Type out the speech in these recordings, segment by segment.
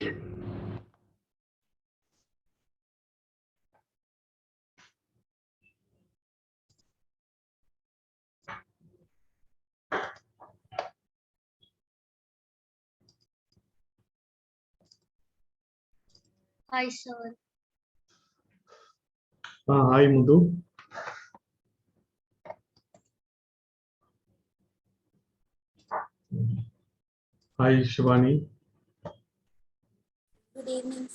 Hi, sir. Hi, Mudhu. Hi, Shivani. Good evening.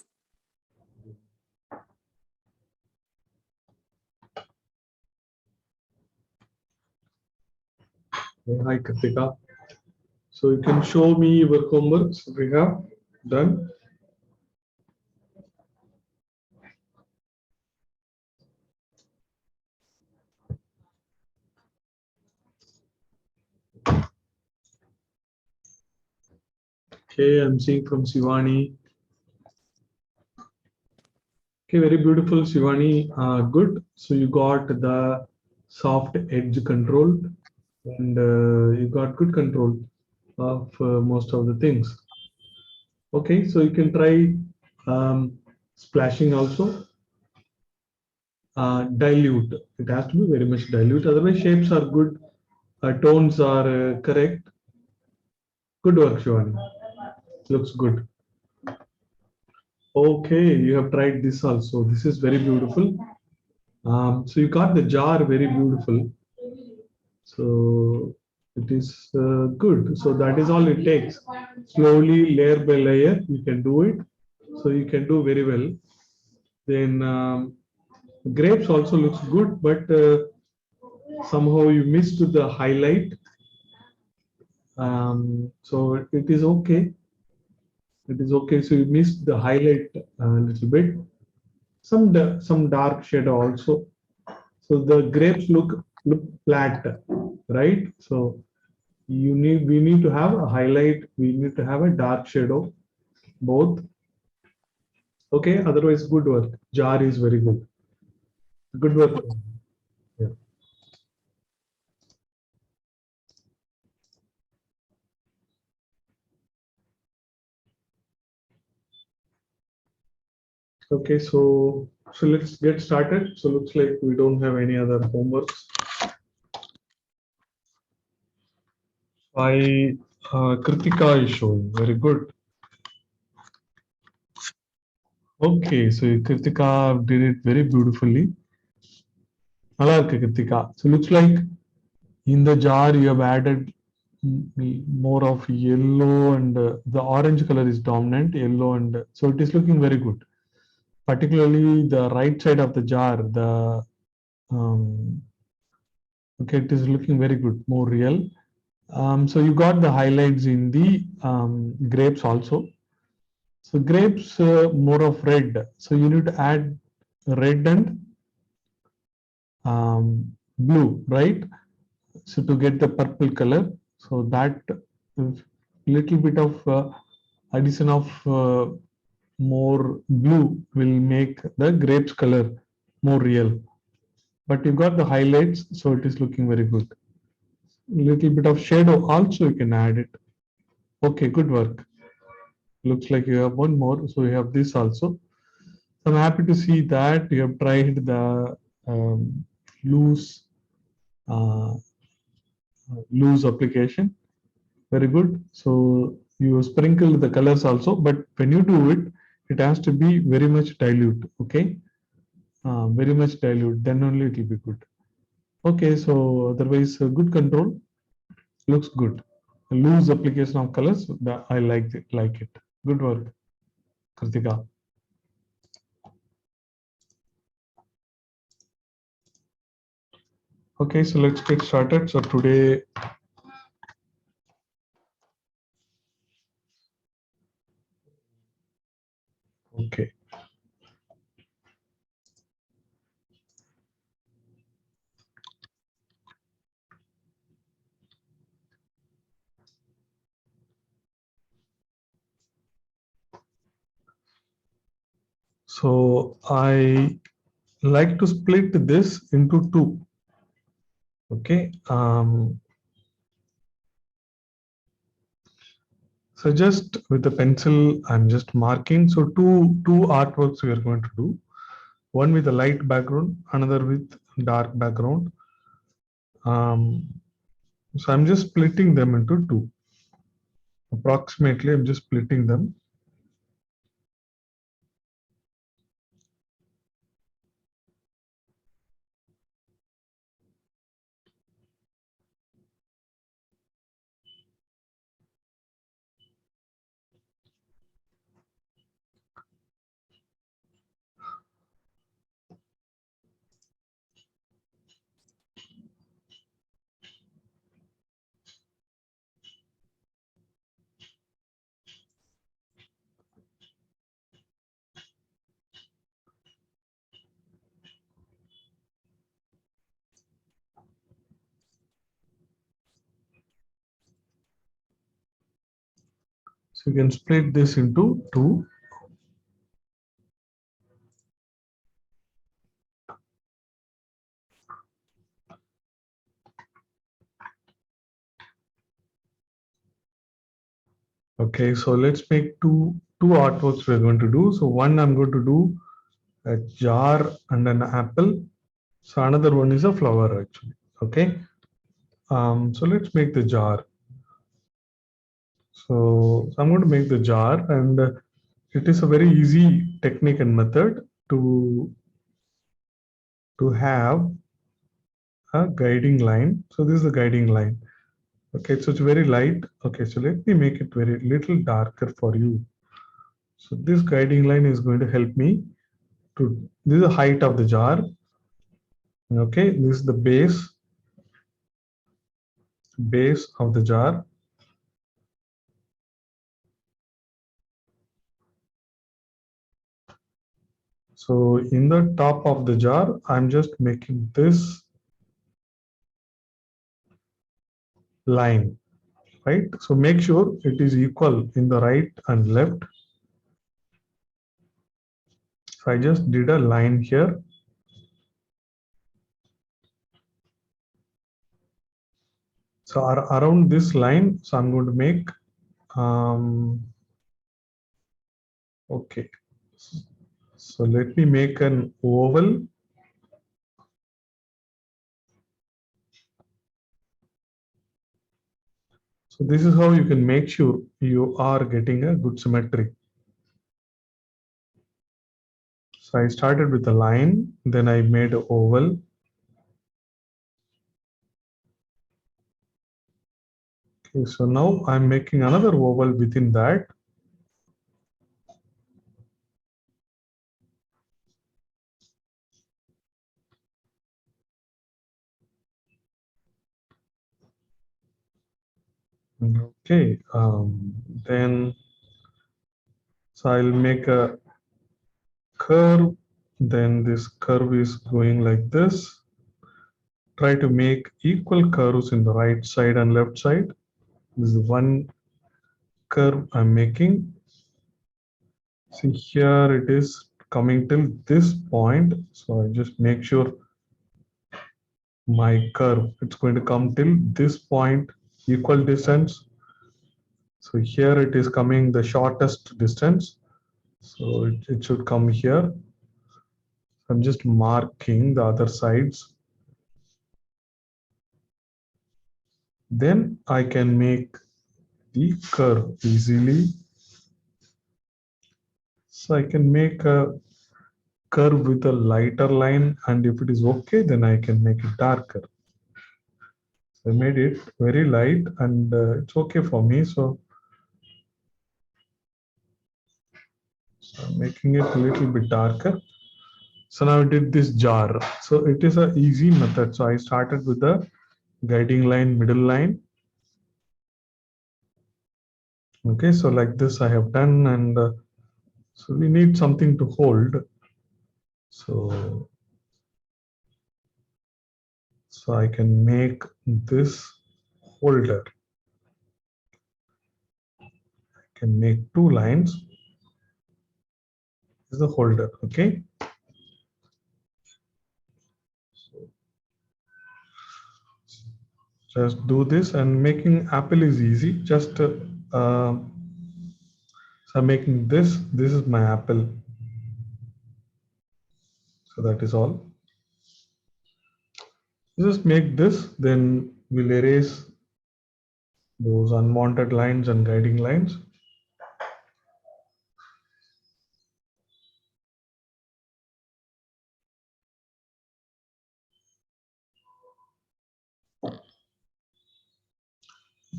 Hi, Kritika. So you can show me your homeworks we have done. Okay, I'm seeing from Shivani. Okay, very beautiful, Shivani. Good. So you got the soft edge control and you got good control of most of the things. Okay, so you can try splashing also. Dilute. It has to be very much dilute. Otherwise, shapes are good. Tones are correct. Good work, Shivani. Looks good. Okay, you have tried this also. This is very beautiful. So you got the jar very beautiful. So it is good. So that is all it takes. Slowly, layer by layer, you can do it. So you can do very well. Then grapes also looks good, but somehow you missed the highlight. So it is okay. It is okay. So you missed the highlight a little bit. Some dark shadow also. So the grapes look flat, right? So we need to have a highlight. We need to have a dark shadow, both. Okay. Otherwise, good work. Jar is very good. Good work. Yeah. Okay. So let's get started. So looks like we don't have any other homeworks. I Kritika is showing very good. Okay, so Kritika did it very beautifully. நல்லா இருக்கு Kritika. So looks like in the jar you have added more of yellow and the orange color is dominant, yellow and so it is looking very good. Particularly the right side of the jar, the um, okay, it is looking very good, more real. So you got the highlights in the grapes also. So grapes more of red. So you need to add red and blue, right? So to get the purple color, so that little bit of addition of more blue will make the grapes color more real. But you got the highlights, so it is looking very good. Little bit of shadow also you can add it. Okay, good work. Looks like you have one more, so you have this also. I'm happy to see that you have tried the loose uh, loose application. Very good. So you sprinkle the colors also, but when you do it, it has to be very much dilute. Okay, very much dilute. Then only it will be good. Okay, so otherwise good control looks good. Loose application of colors. I like it. Like it. Good work, Kritika. Okay, so let's get started. So today okay. So I like to split this into two. Okay. So just with the pencil, I'm just marking. So two artworks we are going to do. One with a light background, another with dark background. So I'm just splitting them into two. Approximately, I'm just splitting them. So you can split this into two. Okay, so let's make two artworks we're going to do. So one I'm going to do a jar and an apple. So another one is a flower actually. Okay. So let's make the jar. So I'm going to make the jar, and it is a very easy technique and method to have a guiding line. So this is the guiding line. Okay, so it's very light. Okay, so let me make it very little darker for you. So this guiding line is going to help me to, this is the height of the jar. Okay, this is the base of the jar. So in the top of the jar, I'm just making this line, right? So make sure it is equal in the right and left. So I just did a line here. So around this line, so I'm going to make, okay. So let me make an oval. So this is how you can make sure you are getting a good symmetry. So I started with a line, then I made an oval. Okay, so now I'm making another oval within that. Okay, then so I'll make a curve. Then this curve is going like this. Try to make equal curves in the right side and left side. This is one curve I'm making. See here it is coming till this point. So I just make sure my curve, it's going to come till this point, equal distance. So here it is coming the shortest distance. So it should come here. I'm just marking the other sides. Then I can make the curve easily. So I can make a curve with a lighter line, and if it is okay, then I can make it darker. So I made it very light, and it's okay for me. So I'm making it a little bit darker. So now I did this jar. So it is an easy method. So I started with the guiding line, middle line. Okay, so like this I have done, and so we need something to hold. So I can make this holder. I can make two lines. This is the holder. Okay. Just do this, and making apple is easy. Just So I'm making this. This is my apple. So that is all. Just make this, then we'll erase those unwanted lines and guiding lines.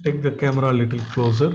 Take the camera a little closer.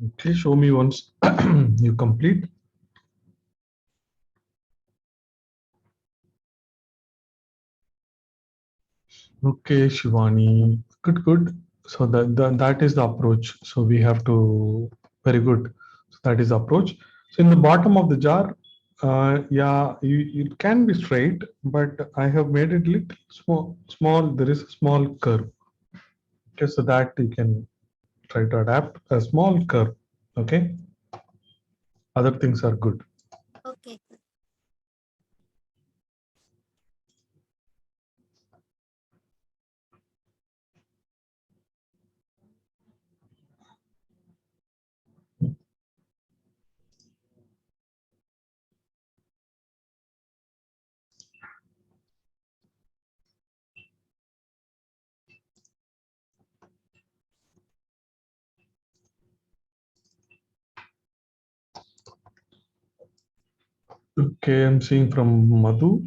Okay, show me once you complete. Okay, Shivani, good, good. So that is the approach. So we have to, very good. So that is the approach. So in the bottom of the jar, yeah, it can be straight, but I have made it little small. There is a small curve. Okay, so that you can try to adapt a small curve. Okay, other things are good. Okay. Okay, I'm seeing from Madhu.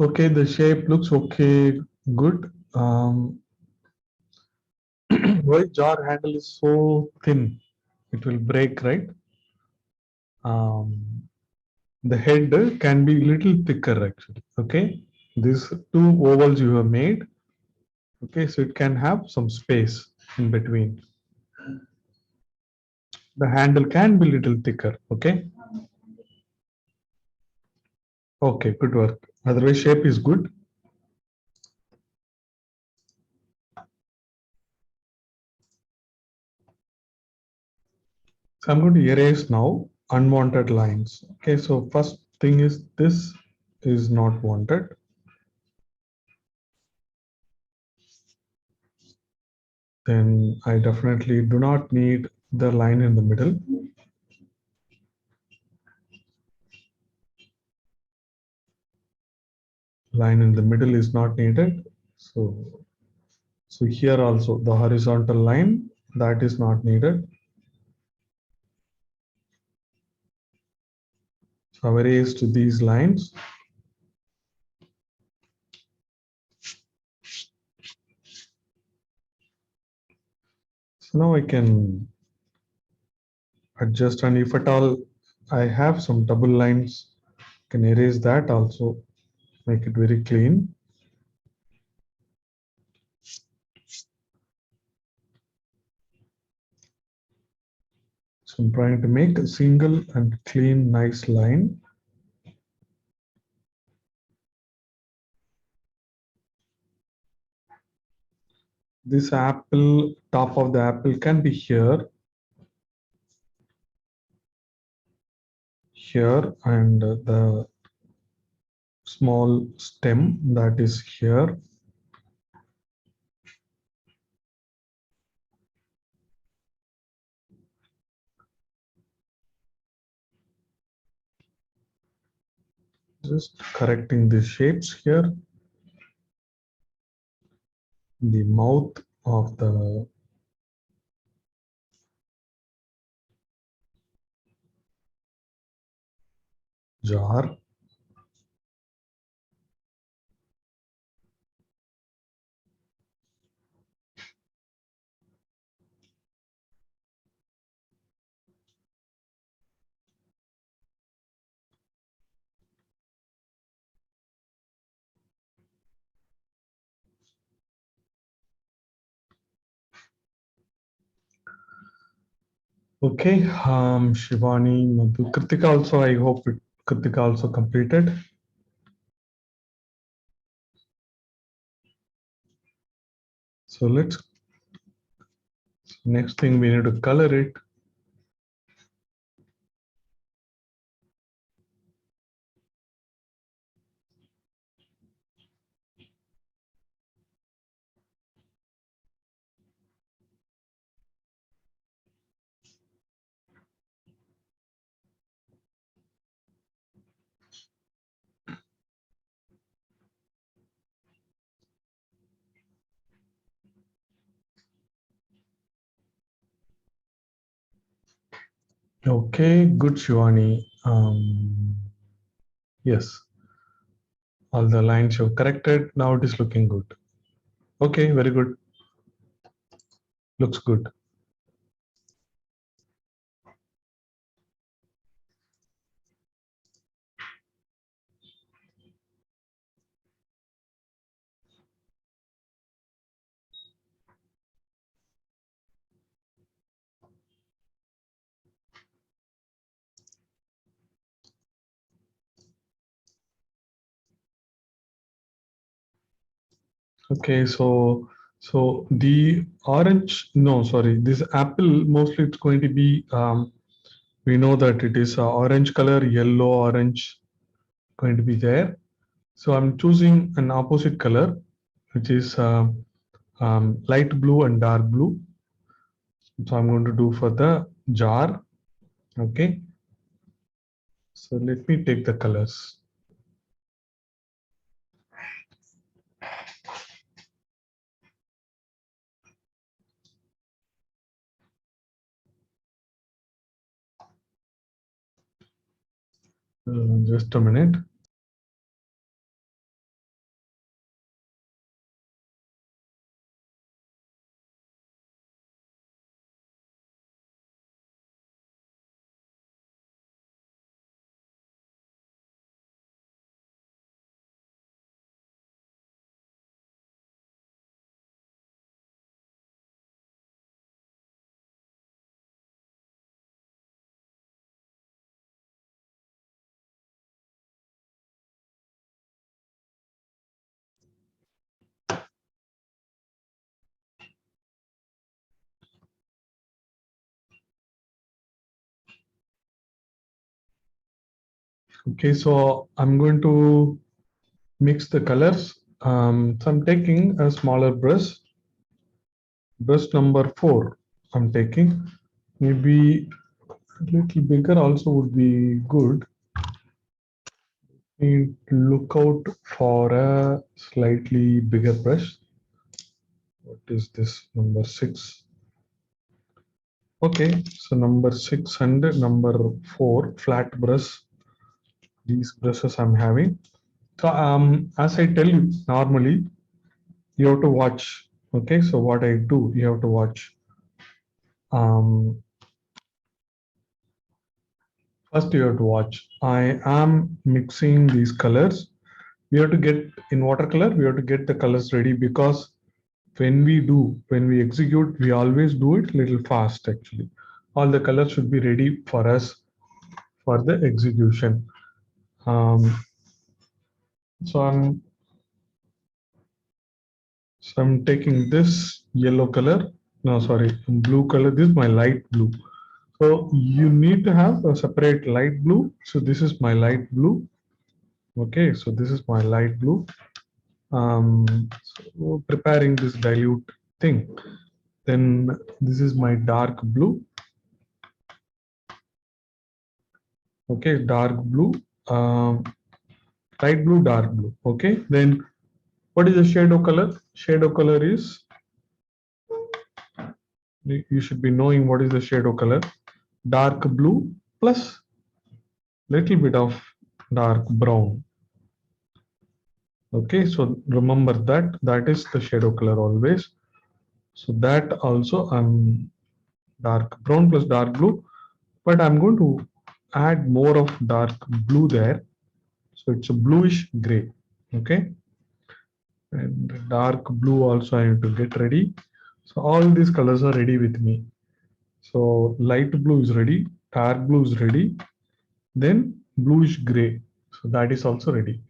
Okay, the shape looks okay, good. Why jar handle is so thin? It will break, right? Um, the head can be little thicker actually. Okay, these two ovals you have made. Okay, so it can have some space in between. The handle can be little thicker. Okay. Okay, good work. Otherwise, shape is good. So I'm going to erase now unwanted lines. Okay, so first thing is this is not wanted. Then I definitely do not need the line in the middle. Line in the middle is not needed. So here also the horizontal line that is not needed. So I've erased these lines. So now I can adjust, and if at all I have some double lines, can erase that also, make it very clean. So I'm trying to make a single and clean, nice line. This apple, top of the apple can be here, and the small stem that is here. Just correcting the shapes here. The mouth of the jar. Okay, Shivani, Madhu, Kritika also, I hope Kritika also completed. So next thing we need to color it. Okay, good, Shivani. Yes, all the lines you've corrected. Now it is looking good. Okay, very good. Looks good. Okay, so the orange, no, sorry, this apple mostly it's going to be, we know that it is orange color, yellow, orange going to be there. So I'm choosing an opposite color, which is light blue and dark blue. So I'm going to do for the jar. Okay. So let me take the colors. Just a minute. Okay, so I'm going to mix the colors. So I'm taking a smaller brush number 4. I'm taking maybe a little bigger also would be good. Need to look out for a slightly bigger brush. What is this, number 6? Okay, so number 6 and number 4 flat brush. These brushes I'm having. So as I tell you, normally you have to watch. Okay, so what I do, you have to watch. First, you have to watch. I am mixing these colors. We have to get in watercolor, we have to get the colors ready, because when we execute, we always do it little fast actually. All the colors should be ready for us for the execution. Um, so I'm taking this yellow color. No, sorry, blue color. This is my light blue. So you need to have a separate light blue. So this is my light blue. Okay, so this is my light blue. So preparing this dilute thing. Then this is my dark blue. Okay, dark blue, light blue, dark blue. Okay, then what is the shadow color? Shadow color is, you should be knowing what is the shadow color. Dark blue plus little bit of dark brown. Okay, so remember that is the shadow color always. So that also I'm dark brown plus dark blue, but I'm going to add more of dark blue there. So it's a bluish gray. Okay, and dark blue also I need to get ready. So all these colors are ready with me. So light blue is ready, dark blue is ready, then bluish gray. So that is also ready.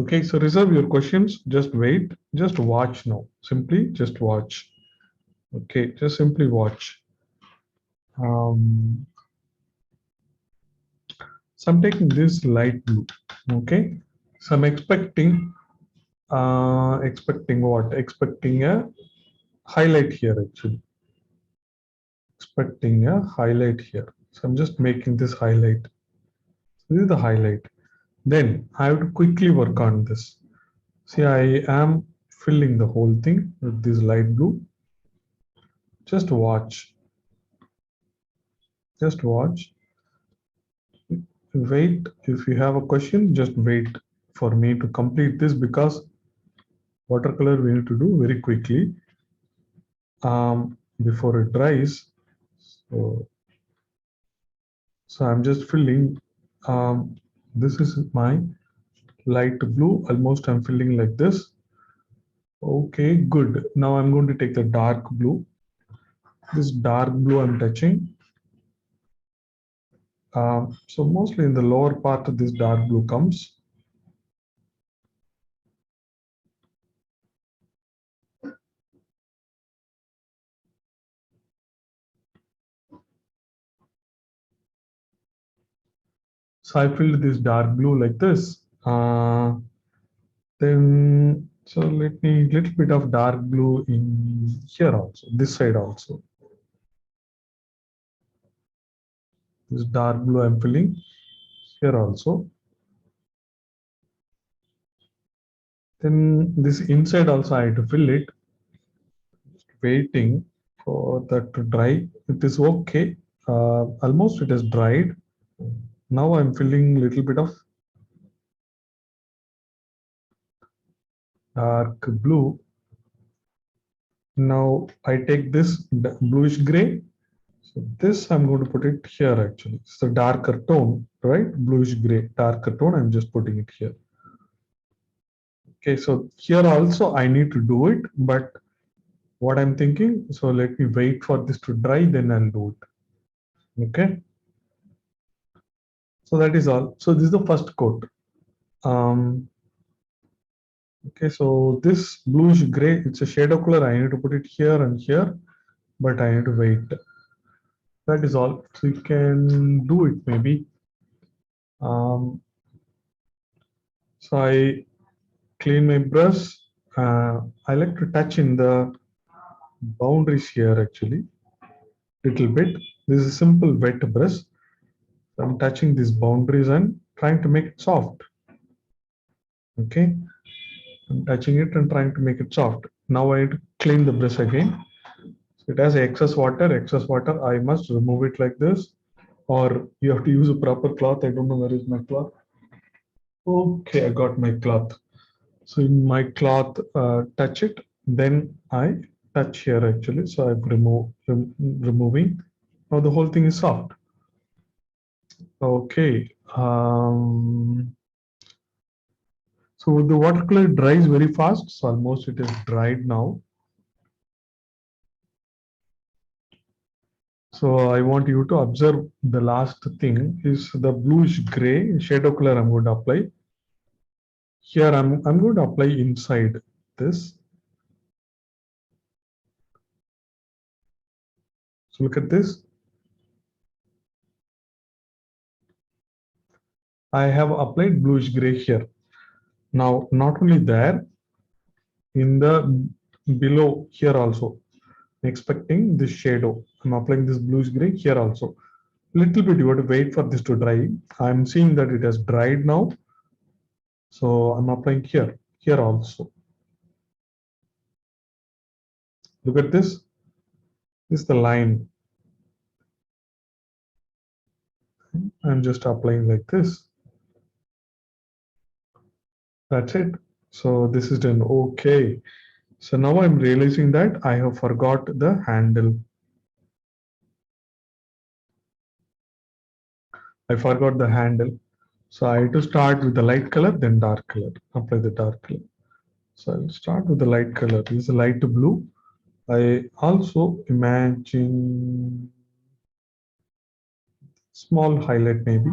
Okay, so reserve your questions, just wait, just watch now. Simply just watch. Okay, just simply watch. So I'm taking this light blue. Okay, so I'm expecting what? Expecting a highlight here actually. Expecting a highlight here. So I'm just making this highlight. This is the highlight. Then I have to quickly work on this. See, I am filling the whole thing with this light blue. Just watch. Just watch. Wait. If you have a question, just wait for me to complete this, because watercolor we need to do very quickly before it dries. So I'm just filling. This is my light blue. Almost I'm filling like this. Okay, good. Now I'm going to take the dark blue. This dark blue I'm touching. So mostly in the lower part of this dark blue comes. So I filled this dark blue like this. Then so let me little bit of dark blue in here also, this side also. This dark blue I'm filling here also. Then this inside also I have to fill it. Just waiting for that to dry. It is okay. Almost it has dried. Now I'm filling little bit of dark blue. Now I take this bluish gray. So this I'm going to put it here actually. It's a darker tone, right? Bluish gray, darker tone. I'm just putting it here. Okay, so here also I need to do it, but what I'm thinking, so let me wait for this to dry, then I'll do it. Okay. So that is all. So this is the first coat. Okay, so this bluish gray, it's a shadow color. I need to put it here and here, but I need to wait. That is all. So you can do it maybe. So I clean my brush. I like to touch in the boundaries here actually, little bit. This is a simple wet brush. I'm touching these boundaries and trying to make it soft. Okay, I'm touching it and trying to make it soft. Now I need to clean the brush again. So it has excess water. Excess water. I must remove it like this, or you have to use a proper cloth. I don't know where is my cloth. Okay, I got my cloth. So in my cloth, touch it. Then I touch here actually. So I've removing. Now the whole thing is soft. Okay. So the watercolor dries very fast. So almost it is dried now. So I want you to observe the last thing is the bluish gray shadow color I'm going to apply. Here I'm going to apply inside this. So look at this. I have applied bluish gray here. Now, not only there, in the below here also, expecting this shadow. I'm applying this bluish gray here also. Little bit, you have to wait for this to dry. I'm seeing that it has dried now. So I'm applying here also. Look at this. This is the line. I'm just applying like this. That's it. So this is done. Okay. So now I'm realizing that I have forgot the handle. I forgot the handle. So I have to start with the light color, then dark color. Apply the dark color. So I'll start with the light color. This is a light blue. I also imagine small highlight maybe.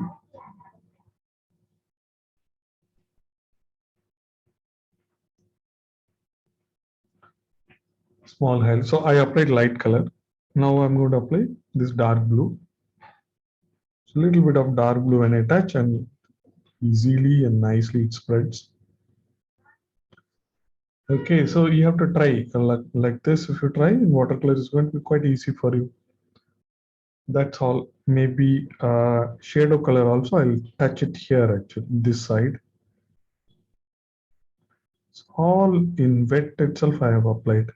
Small highlight. So I applied light color. Now I'm going to apply this dark blue. So a little bit of dark blue when I touch and easily and nicely it spreads. Okay, so you have to try like this. If you try in watercolor, it's going to be quite easy for you. That's all. Maybe shade of color also. I'll touch it here actually, this side. It's all in wet itself I have applied.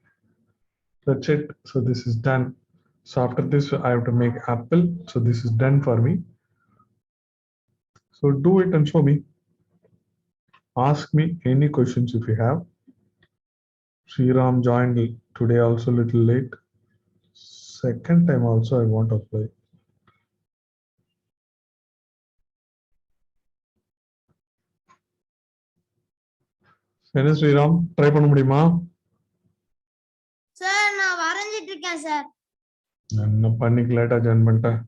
That's it. So this is done. So after this, I have to make apple. So this is done for me. So do it and show me. Ask me any questions if you have. Sriram joined today also a little late. Second time also I want to apply. என்ன Sriram try பண்ண முடியுமா? Sir நான் வரைஞ்சிட்டு இருக்கேன் sir. என்ன பண்ணிக்க லேட்டா join பண்ணிட்டேன்.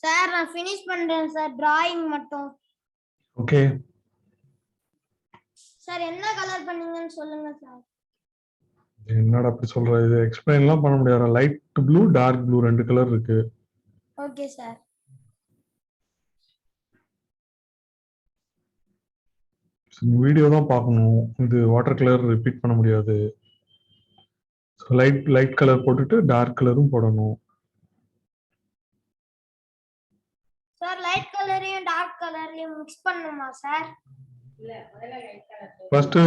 சார் நான் finish பண்றேன் சார் drawing மட்டும். ஓகே. சார் என்ன கலர் பண்ணீங்கன்னு சொல்லுங்க சார். என்னடா அப்படி சொல்ற? இது எக்ஸ்பிளைன்லாம் பண்ண முடியாது. லைட் ப்ளூ டார்க் ப்ளூ ரெண்டு கலர் இருக்கு. Okay sir. வீடியோ தான் பார்க்கணும். இது வாட்டர் கலர் ரிப்பீட் பண்ண முடியாது. லைட் கலர் போட்டுட்டு டார்க் கலரும் போடணும். சார் லைட் கலரையும் டார்க் கலர்லயும் மிக்ஸ் பண்ணுமா சார்? ஃபர்ஸ்ட்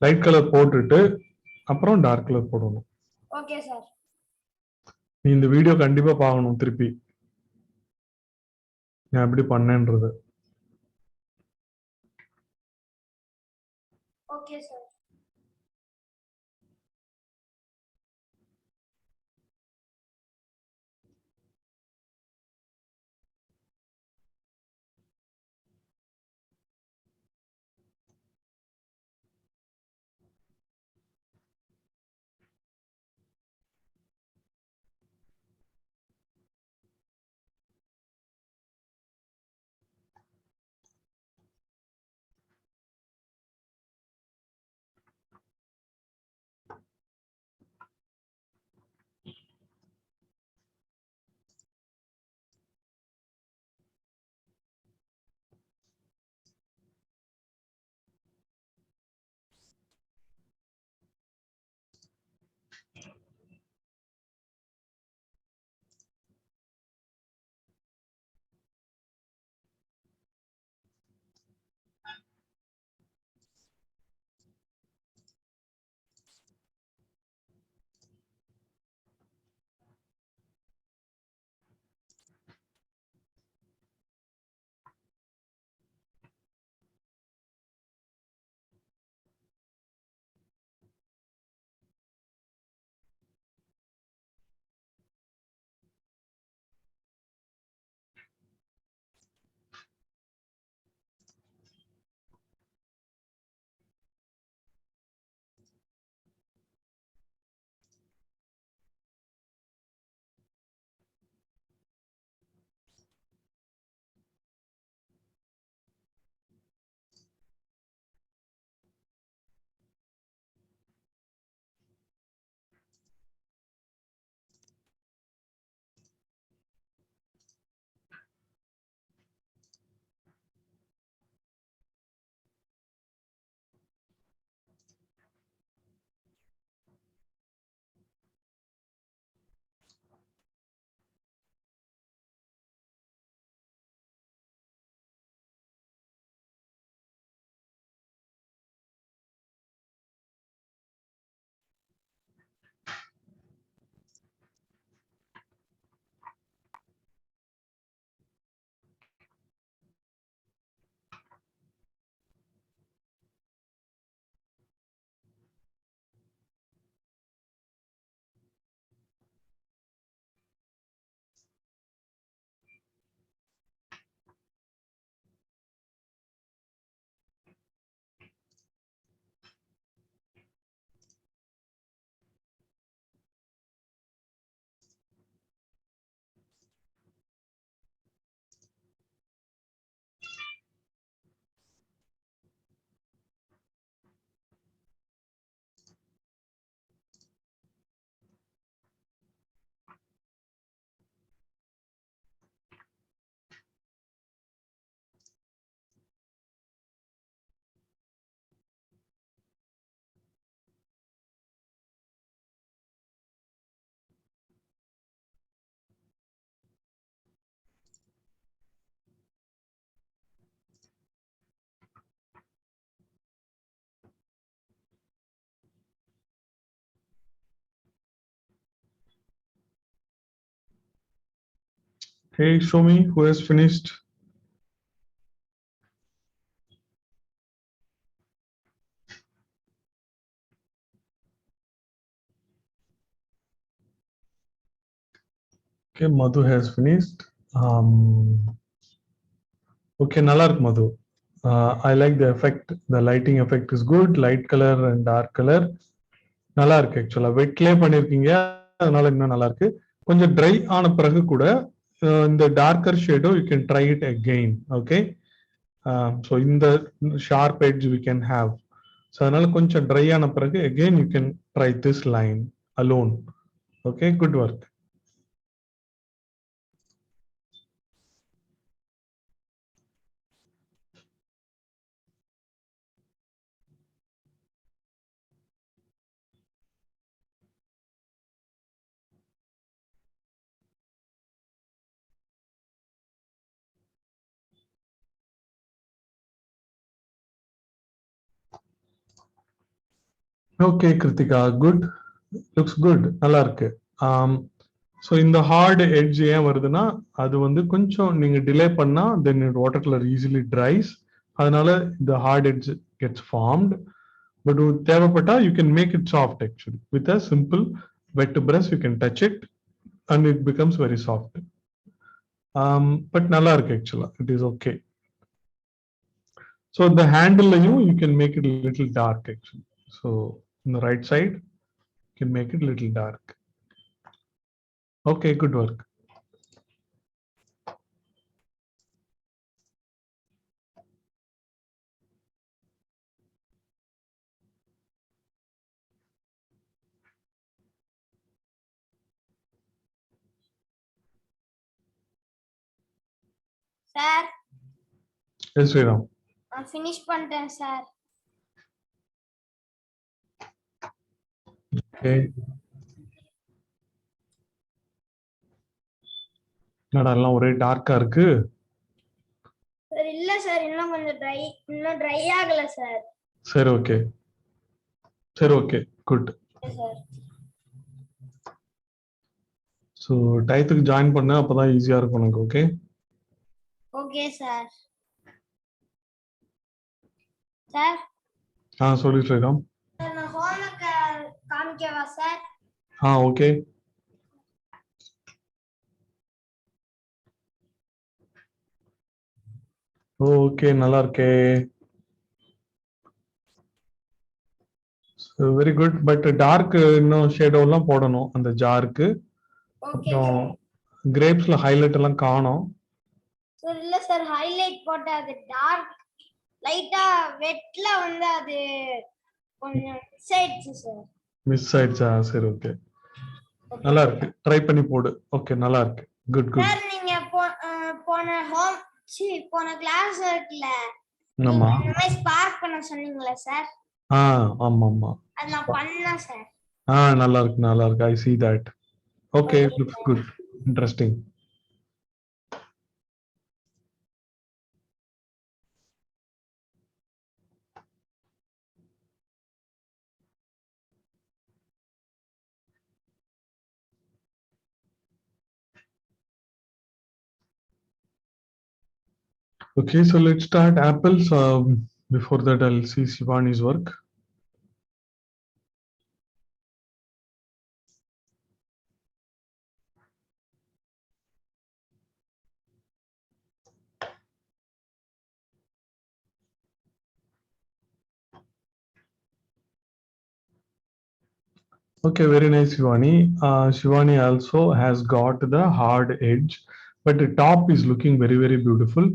லைட் கலர் போட்டுட்டு அப்புறம் டார்க் கலர் போடணும். Okay sir. நீ இந்த வீடியோ கண்டிப்பா பார்க்கணும் திருப்பி நான் எப்படி பண்ணேன்றது. Okay sir. Hey, show me who has finished. Okay, Madhu has finished. Okay, நல்லா இருக்கு Madhu. I like the effect. The lighting effect is good. Light color and dark color. நல்லா இருக்கு ஆக்சுவலா. வெட்லயே பண்ணிருக்கீங்க, அதனால இன்னும் நல்லா இருக்கு. கொஞ்சம் ட்ரை ஆன பிறகு கூட இந்த darker shadow you can try it again. Okay, so இந்த sharp edge we can have. So அதனால கொஞ்சம் ட்ரை ஆன பிறகு again you can try this line alone. Okay, good work. Okay, Kritika, good. Looks good. நல்லா இருக்கு. So இந்த hard edge ஏன் வருதுன்னா அது வந்து கொஞ்சம் நீங்க டிலே பண்ணா then water color easily dries. அதனால the hard edge gets formed. But தேவைப்பட்டா you can make it soft actually. With a simple wet brush you can touch it and it becomes very soft. But நல்லா இருக்கு actually. It is okay. So the handle you can make it a little dark actually. So on the right side you can make it a little dark. Okay, good work. Sir, Yes, Sriram. நான் finish பண்ணிட்டேன் sir. Okay. என்னடா எல்லாம் ஒரே டார்க்கா இருக்கு. Sir, இல்ல sir, இன்னும் கொஞ்சம் dry ஆகல sir. சரி ஓகே. சரி okay, good. Yes sir. So டயத்துக்கு ஜாயின் பண்ண அப்பதான் ஈஸியா இருக்கும் உனக்கு. ஓகே. Okay sir. Sir. சொல்லு ஸ்ரீராம். நான் homework காமிக்கவா sir? ஓகே. ஓகே, நல்லா இருக்கே. Very good. பட் டார்க் இன்னும் ஷேடோலாம் போடணும் அந்த ஜாருக்கு. அப்புறம் கிரேப்ஸ்ல ஹைலைட் எல்லாம் காணோம். சார் இல்ல சார், ஹைலைட் போட்ட அது டார்க் லைட்டா வெட்ல வந்து அது கொஞ்சம் மிஸ் ஆயிடுச்சு சார். மிஸ் ஆயிடுச்சா? சரி ஓகே, நல்லா இருக்கு. ட்ரை பண்ணி போடு. ஓகே, நல்லா இருக்கு. Good good. சார் நீங்க போன கிளாஸ் இருக்குல, ஆமா, இந்த மாதிரி ஸ்பார்க் பண்ண சொன்னீங்களா சார்? ஆமா ஆமா, அது நான் பண்ணேன் சார். நல்லா இருக்கு, நல்லா இருக்கு. ஐ see that. Okay, looks good. Interesting. Okay, so let's start apples. Before that, I'll see Shivani's work. Okay, very nice, Shivani. Shivani also has got the hard edge, but the top is looking very, very beautiful.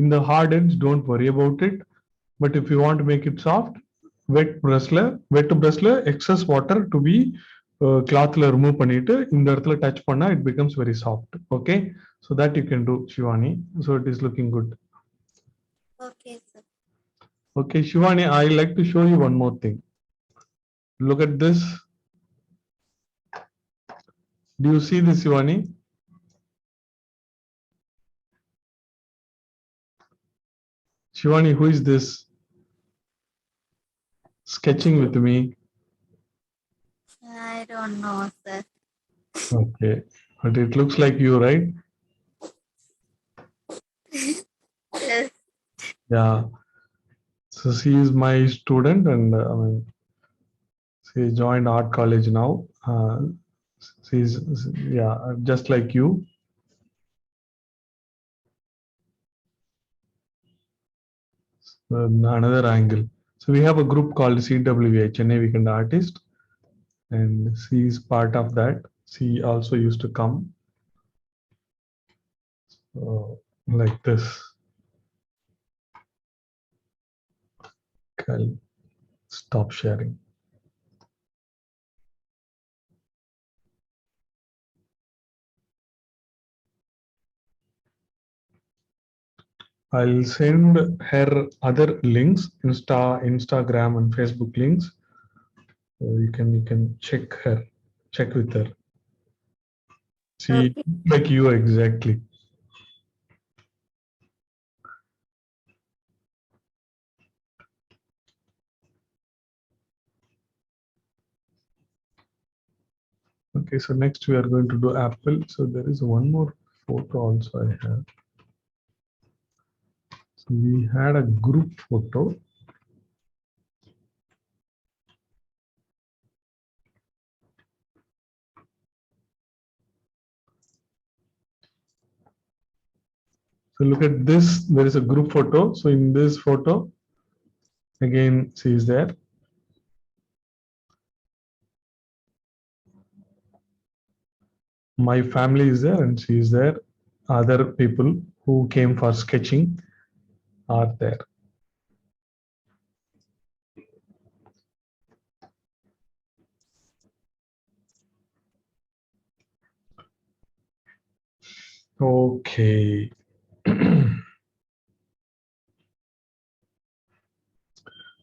In the hard edge, don't worry about it. But if you want to make it soft, wet brushla excess water to be clothல remove பண்ணிட்டு இந்த இடத்துல touch பண்ணா it becomes very soft. Okay, so that you can do, Shivani. So it is looking good. Okay sir. Okay, Shivani, I like to show you one more thing. Look at this. Do you see this, Shivani? Shivani, who is this sketching with me? I don't know sir. Okay, but it looks like you, right? Yes. Yeah. So she is my student, and I mean, she joined art college now. She's yeah, just like you. Another angle. So we have a group called CWA, Chennai Weekend Artist, and she is part of that. She also used to come like this. Okay, I'll stop sharing. I'll send her other links, Instagram and Facebook links. So you can check with her. She like you exactly. Okay, so next we are going to do apple. So there is one more photo also I have. So we had a group photo. So look at this, there is a group photo. So in this photo, again, she is there. My family is there and she is there. Other people who came for sketching are there. Okay.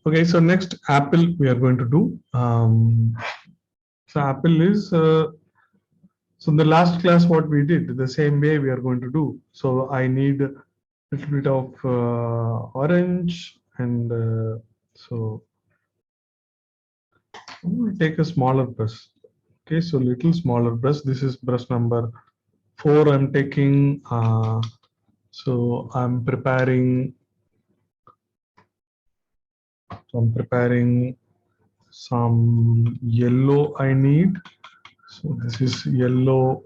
Okay, so next apple we are going to do. So apple is, so in the last class what we did, the same way we are going to do. So I need a little bit of orange and so I'm going to take a smaller brush. Okay, so little smaller brush. This is brush number 4 I'm taking. So I'm preparing some yellow I need. So this is yellow,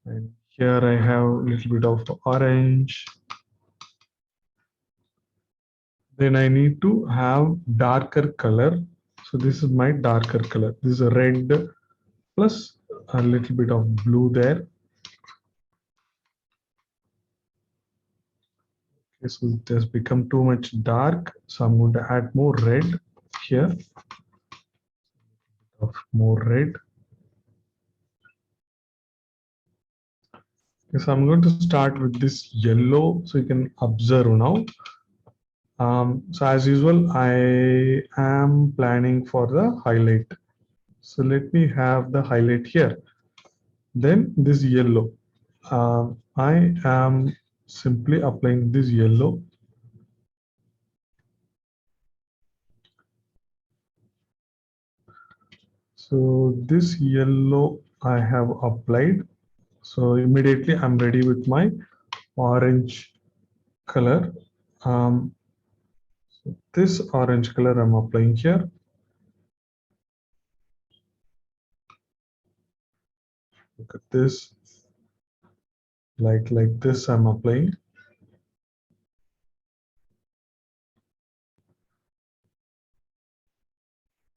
and here I have a little bit of orange. Then I need to have darker color. So this is my darker color. This is a red plus a little bit of blue there. Okay, so it has become too much dark. So I'm going to add more red here. Of more red. Okay, so I'm going to start with this yellow. So you can observe now. So as usual, I am planning for the highlight. So let me have the highlight here. Then this yellow. I am simply applying this yellow. So this yellow I have applied. So immediately I'm ready with my orange color. So this orange color I'm applying here. Look at this. Like this I'm applying.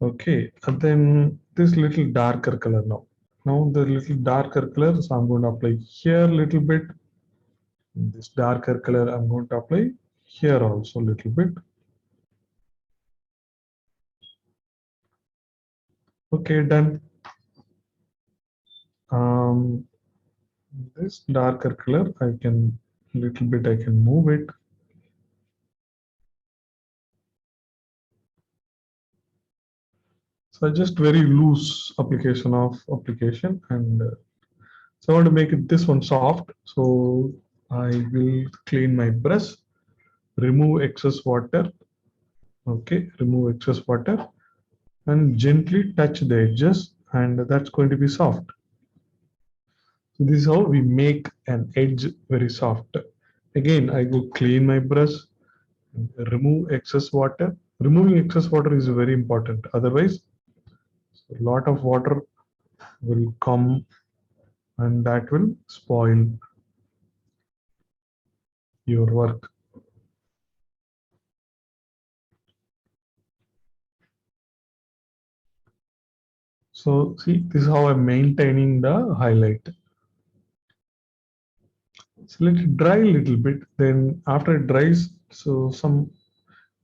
Okay, and then this little darker color now. Now the little darker color, so I'm going to apply here a little bit. This darker color I'm going to apply here also a little bit. Okay, done. This darker color, I can little bit I can move it. So just very loose application of application, and so I want to make it this one soft. So I will clean my brush, remove excess water. Okay, remove excess water and gently touch the edges, and that's going to be soft. So this is how we make an edge very soft. Again, I go clean my brush, remove excess water. Removing excess water is very important. Otherwise, a lot of water will come and that will spoil your work. So see, this is how I'm maintaining the highlight. So let it dry a little bit. Then after it dries, so some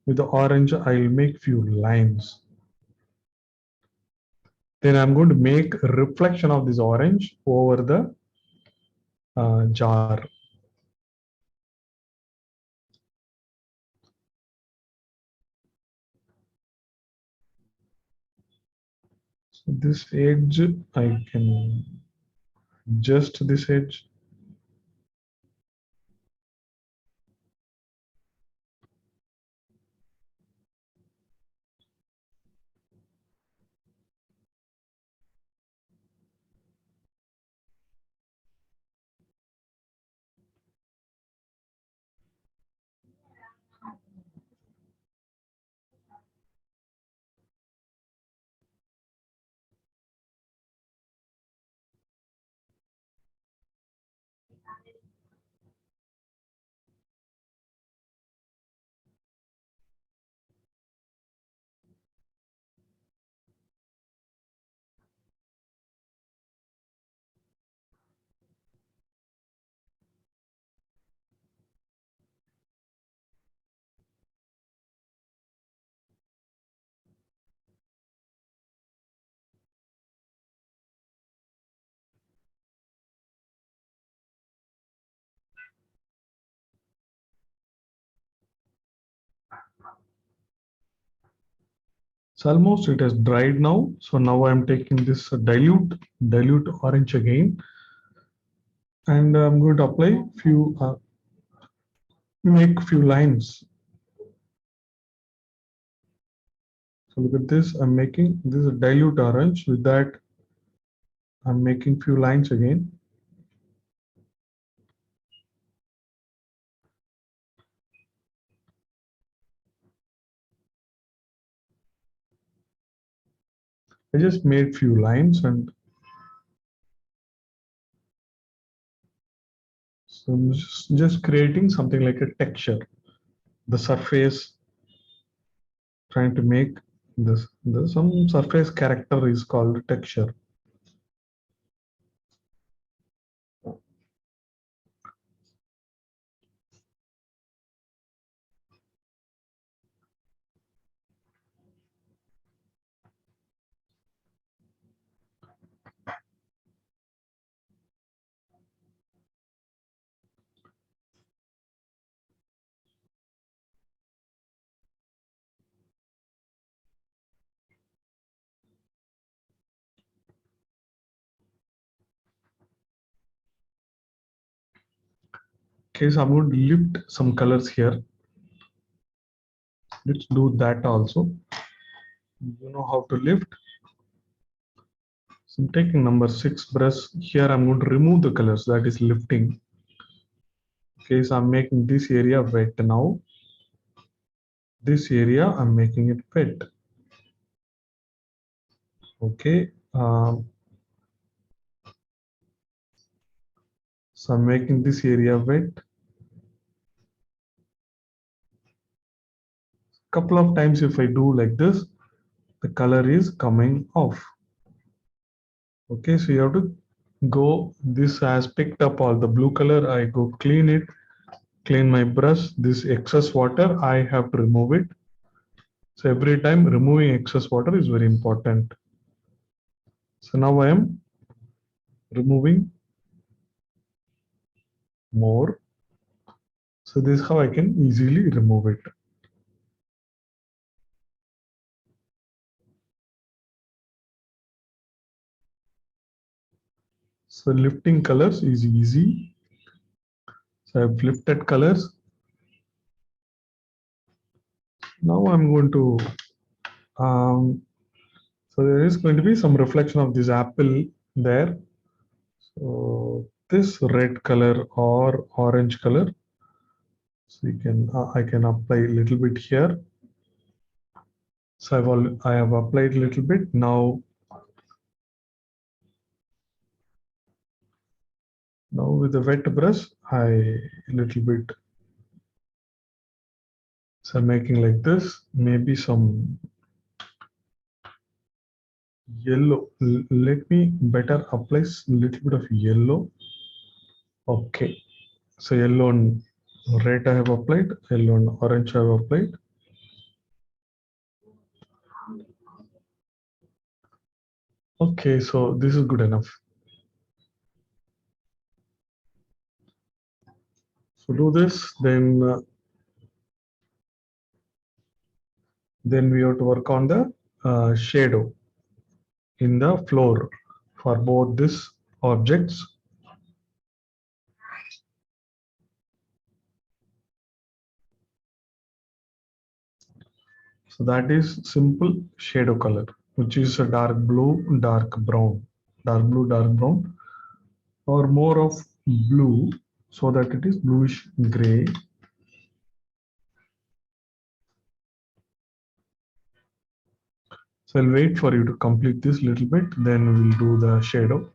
with the orange, I'll make few lines. Then I'm going to make a reflection of this orange over the jar. So this edge, I can adjust this edge. So almost it has dried now. So now I'm taking this dilute orange again, and I'm going to apply make few lines. So look at this. I'm making this a dilute orange. With that, I'm making few lines again. I just made few lines, and so I'm just creating something like a texture. The surface, trying to make this, some surface character is called texture. Okay, so I'm going to lift some colors here. Let's do that also. You know how to lift. So I'm taking number 6 brush. Here I'm going to remove the colors, that is lifting. Okay, so I'm making this area wet now. This area I'm making it wet. Okay. So I'm making this area wet. Couple of times if I do like this, the color is coming off. Okay, so you have to go, this has picked up all the blue color. I go clean it, clean my brush. This excess water, I have to remove it. So every time removing excess water is very important. So now I am removing more. So this is how I can easily remove it. So lifting colors is easy. So I've lifted colors. Now I'm going to, so there is going to be some reflection of this apple there. So this red color or orange color, so you can I can apply a little bit here. So I have applied a little bit. Now with the wet brush, I a little bit. So I'm making like this. Maybe some yellow. Let me better apply a little bit of yellow. Okay. So yellow and red I have applied. Yellow and orange I have applied. Okay, so this is good enough. So do this, then we have to work on the shadow in the floor for both these objects. So that is simple shadow color, which is a dark blue, dark brown, dark blue, dark brown, or more of blue, so that it is bluish gray. So I'll wait for you to complete this little bit, then we'll do the shadow.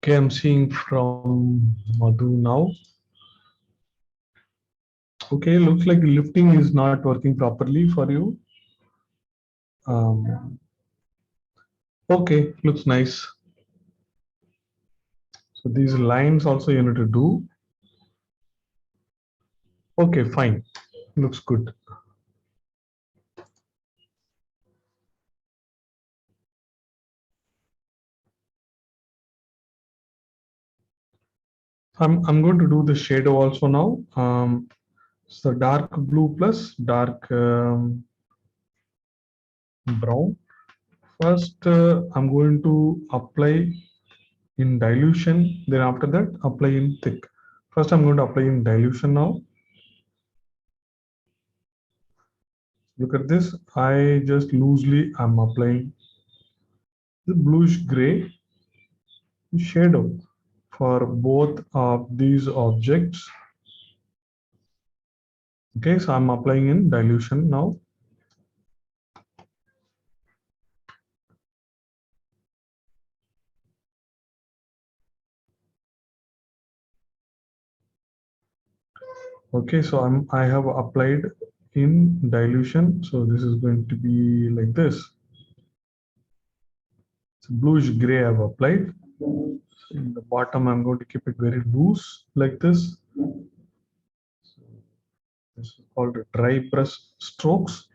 Okay, I'm seeing from Madhu now. Okay, looks like lifting is not working properly for you. Okay, looks nice. So these lines also you need to do. Okay, fine. Looks good. I'm going to do the shadow also now. So dark blue plus dark brown. First, I'm going to apply in dilution. Then after that, apply in thick. First, I'm going to apply in dilution now. Look at this. I just loosely I'm applying the bluish gray shadow for both of these objects. Okay, so I'm applying in dilution now. Okay, so I have applied in dilution. So this is going to be like this. It's bluish gray I've applied. In the bottom, I'm going to keep it very loose like this. So this is called dry brush strokes.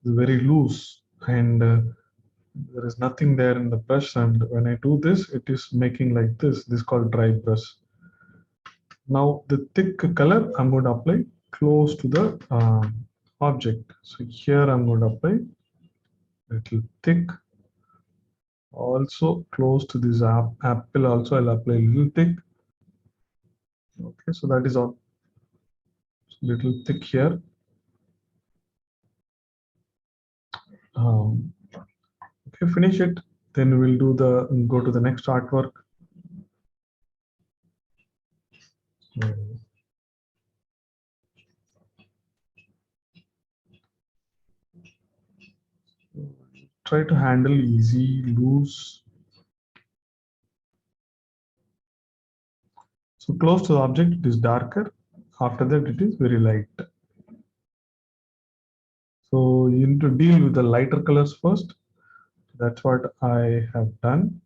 It's very loose and there is nothing there in the brush. And when I do this, it is making like this. This is called dry brush. Now the thick color I'm going to apply close to the object. So here I'm going to apply little thick. Also close to this apple also I'll apply a little thick. Okay, so that is all. Little thick here. Okay, finish it. Then we'll do the go to the next artwork. Try to handle easy, loose. So close to the object, it is darker. After that, it is very light. So you need to deal with the lighter colors first. That's what I have done.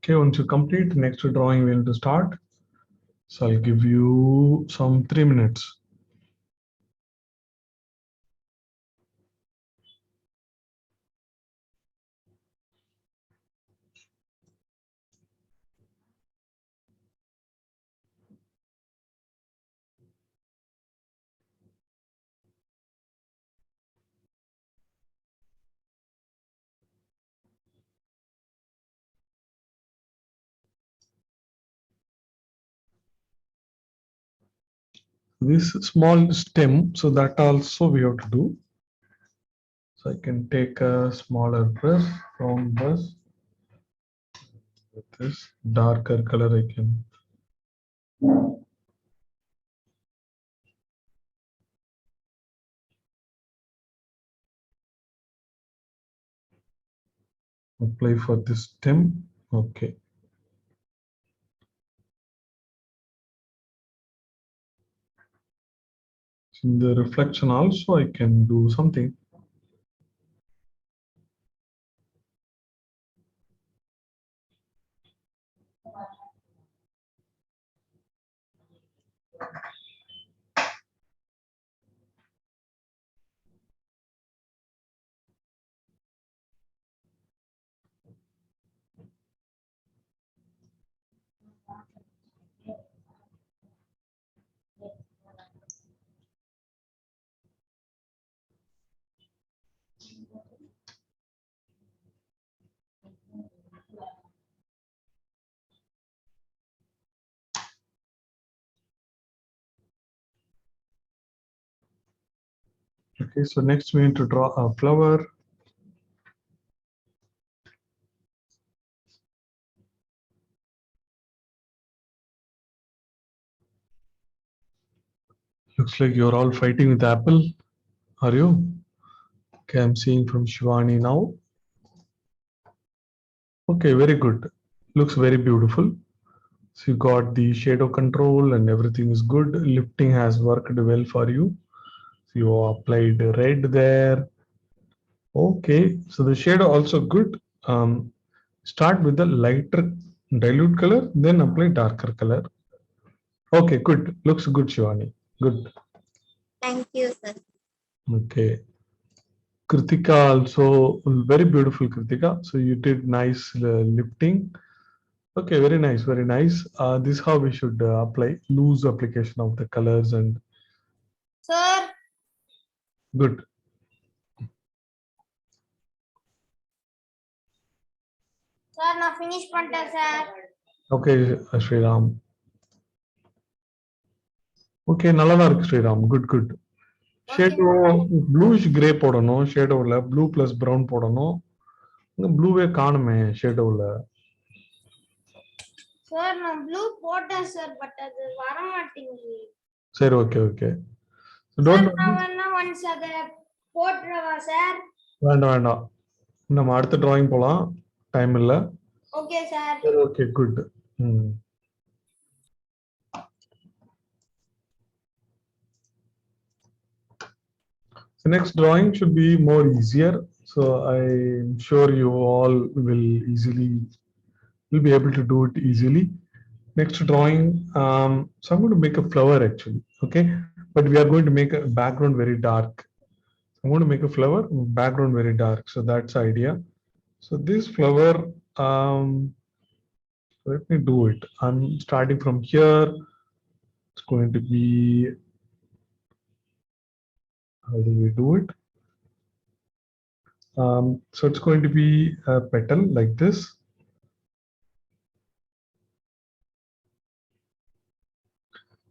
Okay, once you complete the next drawing, we'll to start. So I'll give you some 3 minutes. This small stem, so that also we have to do. So I can take a smaller brush, round brush. With this darker color, I can. apply for this stem. Okay. In the reflection also I can do something. Okay, so next we need to draw a flower. Looks like you're all fighting with Apple. Are you? Okay, I'm seeing from Shivani now. Okay, very good. Looks very beautiful. So you got the shadow control and everything is good. Lifting has worked well for you. So you applied red there. Okay, so the shadow also good. Start with the lighter dilute color, then apply darker color. Okay, good. Looks good, Shivani. Good. Thank you, sir. Okay. Kritika also very beautiful, Kritika. So you did nice lifting. Okay, very nice, very nice. This is how we should apply loose application of the colors and Sir, good. sir, நான் finish பண்ணிட்டேன் sir. Okay, Sriram. Okay, நல்லதா இருக்கு Sriram. Good good. Shadow blush grey போடணும். ஷேடோல blue plus brown போடணும். இங்க ப்ளூவே காணுமே ஷேடோல. சார் நான் ப்ளூ போட்டேன் சார் பட் அது வர மாட்டேங்குது. சரி ஓகே ஓகே. சார் நான் வேணா ஒன்ஸ் அத போட்றவா சார்? வேண்டாம் வேண்டாம். நம்ம அடுத்த டிராயிங் போலாம். டைம் இல்ல. Okay sir. சரி okay good. The next drawing should be more easier. So I'm sure you all will be able to do it easily. Next drawing, so I'm going to make a flower actually, okay? But we are going to make a background very dark. I'm going to make a flower, background very dark. So that's the idea. So this flower, let me do it. I'm starting from here. It's going to be, how do we do it? So it's going to be a petal like this.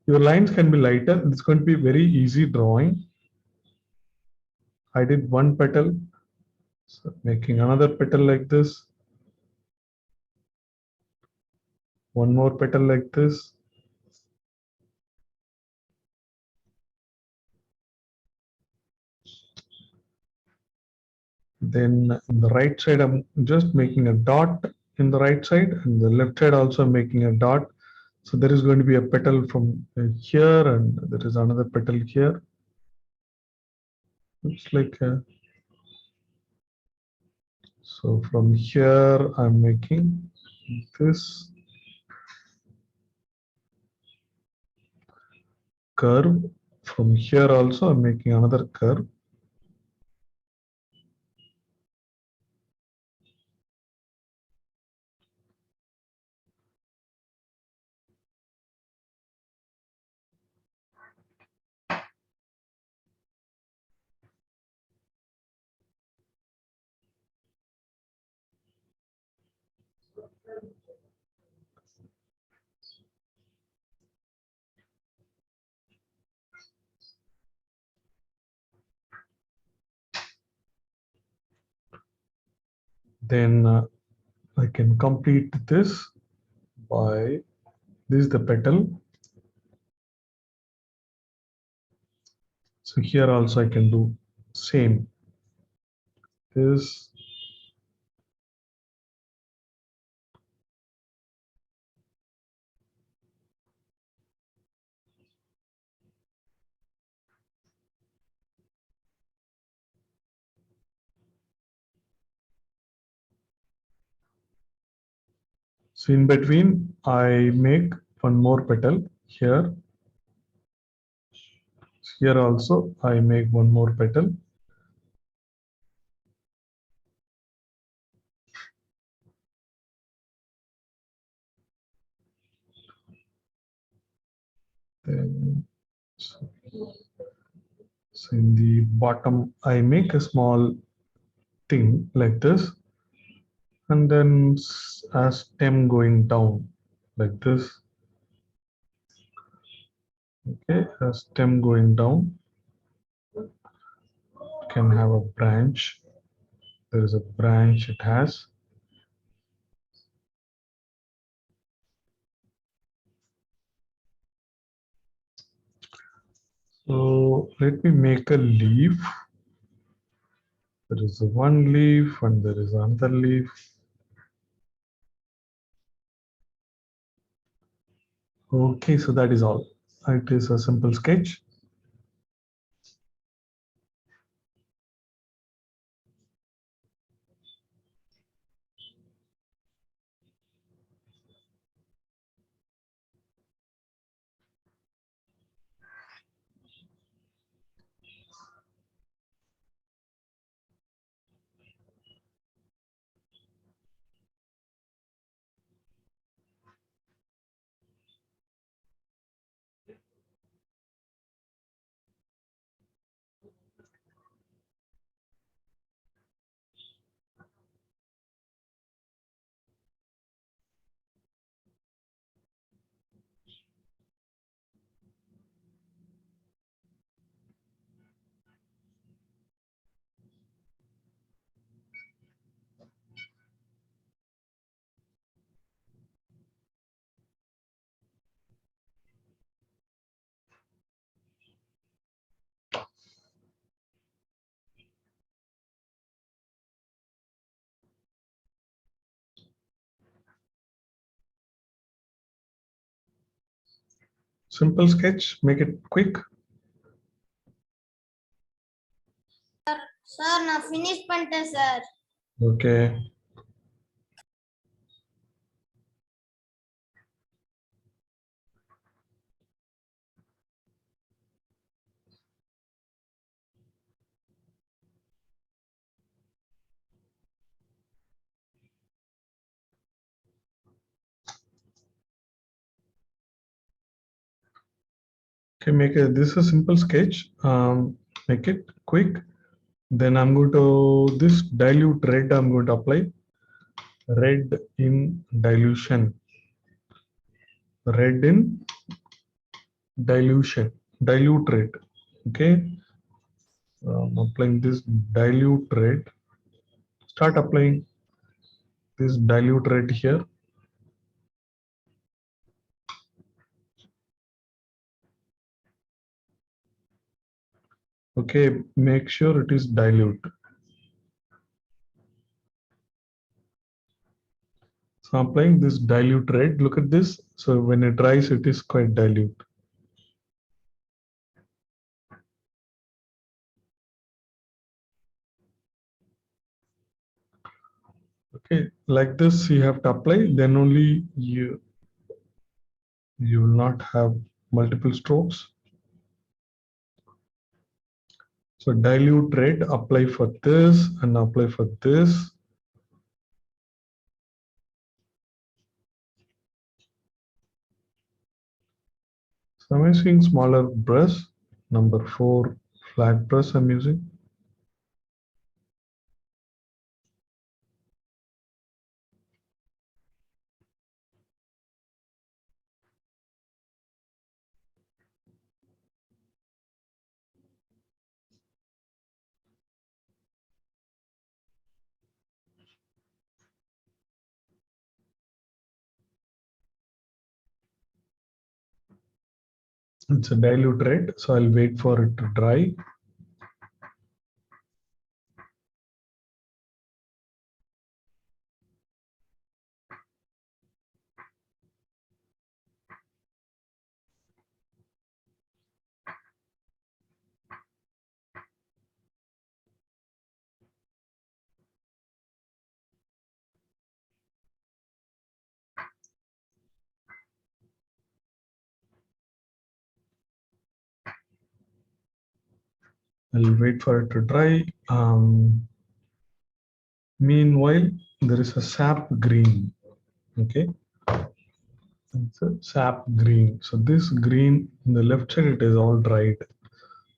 Your lines can be lighter. It's going to be very easy drawing. I did one petal, so making another petal like this. One more petal like this. Then on the right side, I'm just making a dot in the right side, and the left side also making a dot. So there is going to be a petal from here, and there is another petal here. Looks like so from here I'm making this curve. From here also I'm making another curve. Then I can complete this by this is the petal. So here also I can do same. This So in between, I make one more petal here. Here also, I make one more petal. Then, so in the bottom, I make a small thing like this, and then a stem going down like this. Okay, a stem going down can have a branch. There is a branch it has. So let me make a leaf. There is one leaf and there is another leaf. Okay, so that is all. It is a simple sketch. Simple sketch, make it quick. Sir, நான் finish பண்ணிட்டேன் sir. Okay. Okay, make it. This is a simple sketch. Make it quick. Then I'm going to this dilute red. I'm going to apply red in dilution. Red in dilution. Dilute red. Okay. I'm applying this dilute red. Start applying this dilute red here. Okay, make sure it is dilute. So I'm applying this dilute red. Look at this. So when it dries, it is quite dilute. Okay, like this you have to apply. Then only you will not have multiple strokes. So dilute red, apply for this and apply for this. So I'm using smaller brush, number 4 flat brush I'm using. It's a dilute red, so I'll wait for it to dry. I'll wait for it to dry. Meanwhile, there is a sap green. Okay, it's a sap green. So this green in the left side, it is all dried.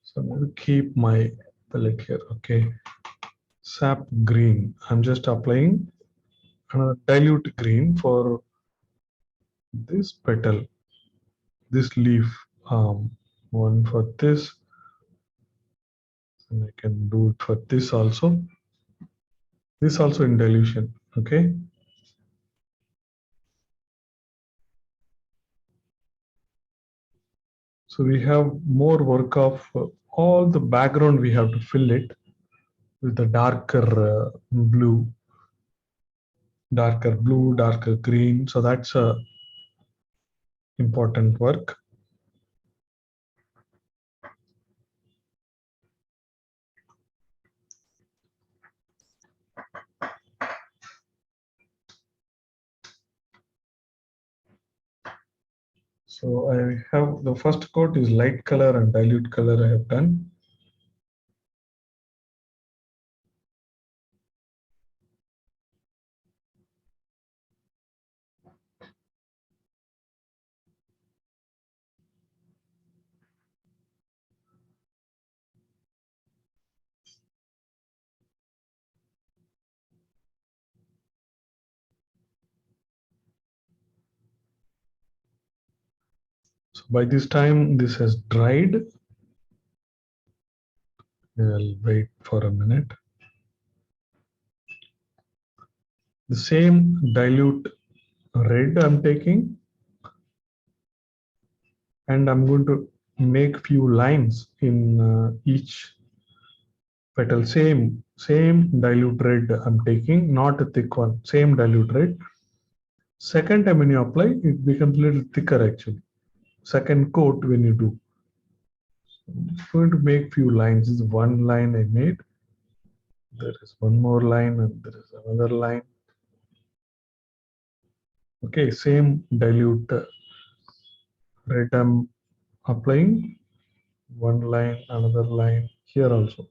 So I'm going to keep my palette here. Okay, sap green. I'm just applying another dilute green for this petal, this leaf. One for this, and I can do it for this also. This also in dilution. Okay. So we have more work of all the background. We have to fill it with a darker blue, darker green. So that's a important work. So I have the first coat is light color and dilute color I have done. So by this time this has dried. I'll wait for a minute. The same dilute red I'm taking, and I'm going to make few lines in each petal. Same dilute red I'm taking, not a thick one. Same dilute red. Second time when you apply, it becomes a little thicker actually. Second coat when you do. I'm just going to make few lines. This is one line I made. There is one more line and there is another line. Okay, same dilute red I'm applying. One line, another line here also.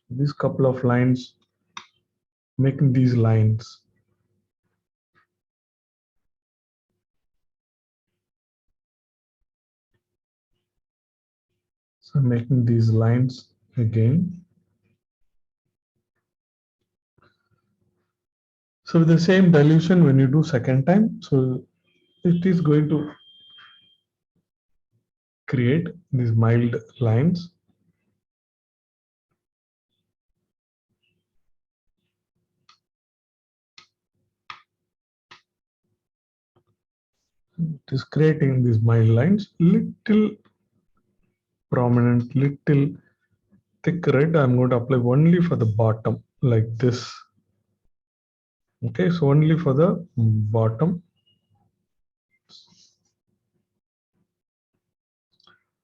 These couple of lines, making these lines. So I'm making these lines again. So with the same dilution, when you do second time, so it is going to create these mild lines. It is creating these mild lines, little prominent, little thick red. I'm going to apply only for the bottom like this. Okay, so only for the bottom.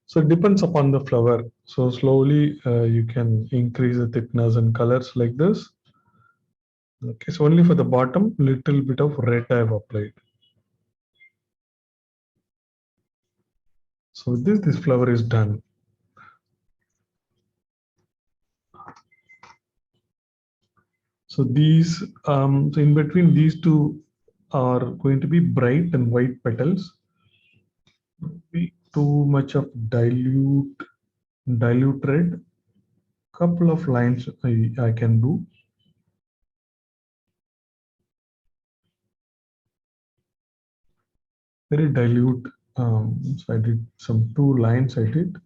So it depends upon the flower. So slowly you can increase the thickness and colors like this. Okay, so only for the bottom, little bit of red I have applied. So with this flower is done. So these, so in between these two are going to be bright and white petals. Be too much of dilute red. Couple of lines I can do. Very dilute. So I did some 2 lines I did.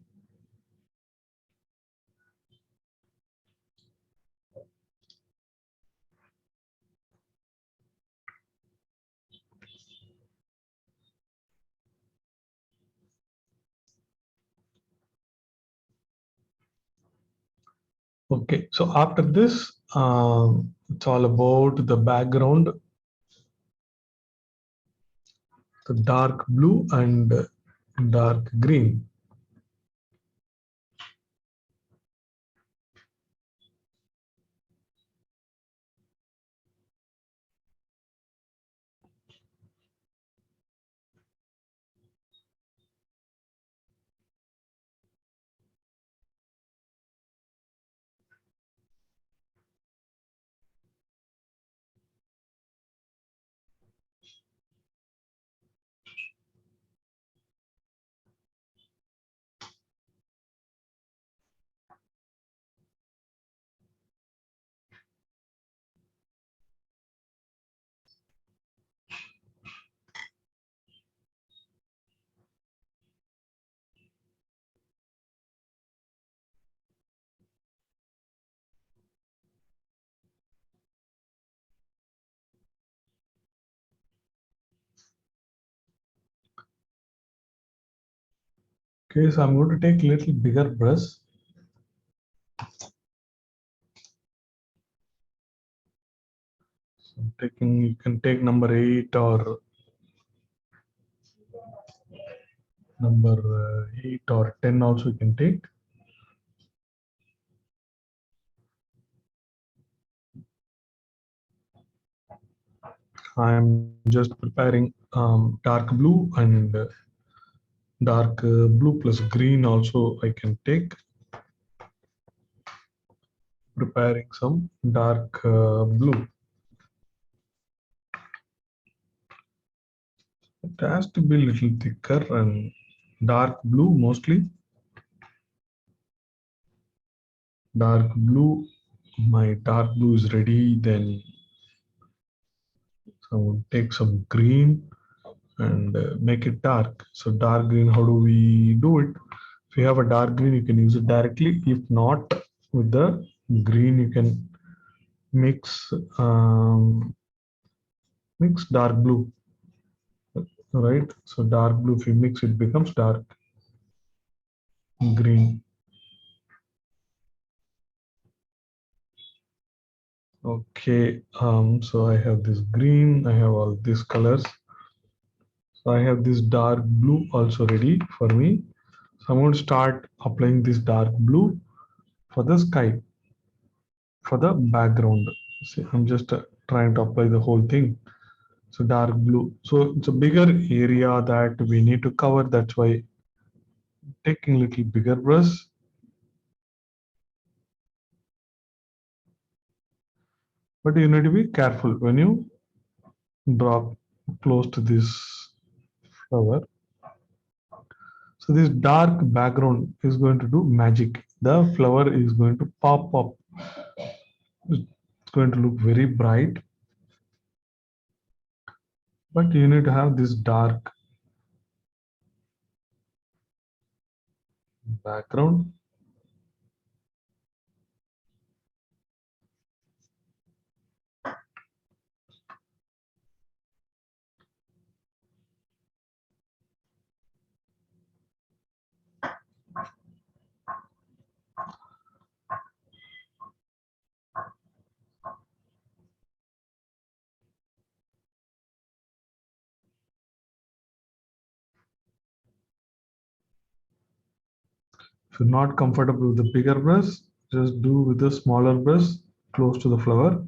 Okay, so after this, it's all about the background, the dark blue and dark green. Okay, so I'm going to take a little bigger brush. So you can take number 8 or number 8 or 10 also you can take. I'm just preparing dark blue and dark blue plus green also I can take. Preparing some dark blue. It has to be a little thicker and dark blue mostly. Dark blue, my dark blue is ready. Then I will take some green and make it dark. So dark green, how do we do it? If you have a dark green, you can use it directly. If not, with the green, you can mix mix dark blue. Right. So dark blue, if you mix, it becomes dark green. Okay. So I have this green. I have all these colors. So I have this dark blue also ready for me. So I'm going to start applying this dark blue for the sky, for the background. See, I'm just trying to apply the whole thing. So dark blue. So it's a bigger area that we need to cover. That's why taking a little bigger brush. But you need to be careful when you draw close to this flower. So this dark background is going to do magic. The flower is going to pop up. It's going to look very bright. But you need to have this dark background. If you're not comfortable with the bigger brush, just do with the smaller brush close to the flower.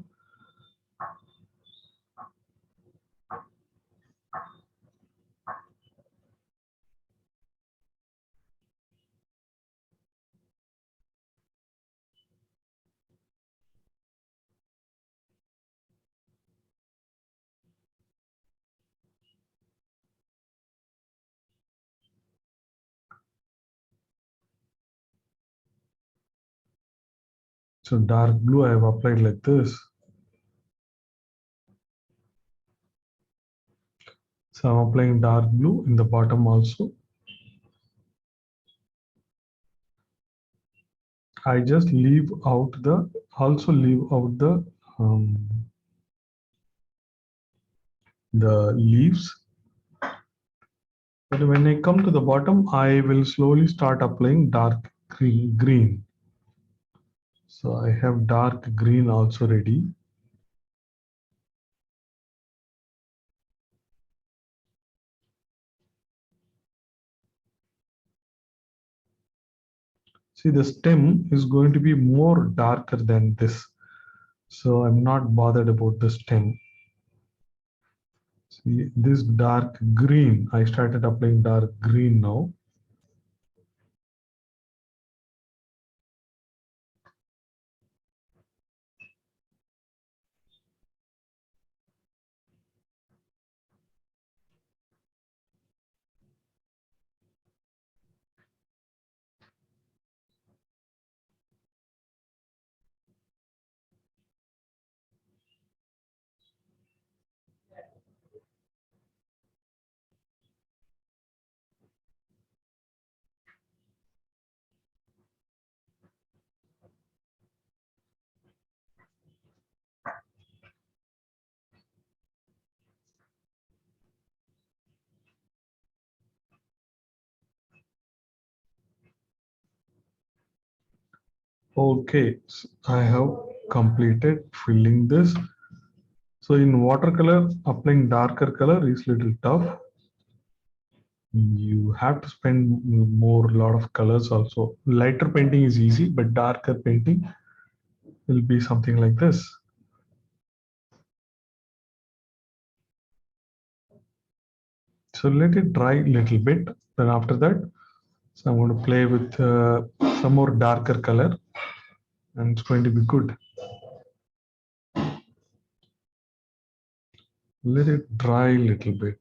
So dark blue I have applied like this. So I'm applying dark blue in the bottom also. I just leave out the the leaves. But when I come to the bottom, I will slowly start applying dark green. So I have dark green also ready. See, the stem is going to be more darker than this. So I'm not bothered about the stem. See, this dark green, I started applying dark green now. Okay, so I have completed filling this. So in watercolor, applying darker color is little tough. You have to spend more lot of colors also. Lighter painting is easy, but darker painting will be something like this. So let it dry a little bit. Then after that, so I'm going to play with some more darker color, and it's going to be good. Let it dry a little bit.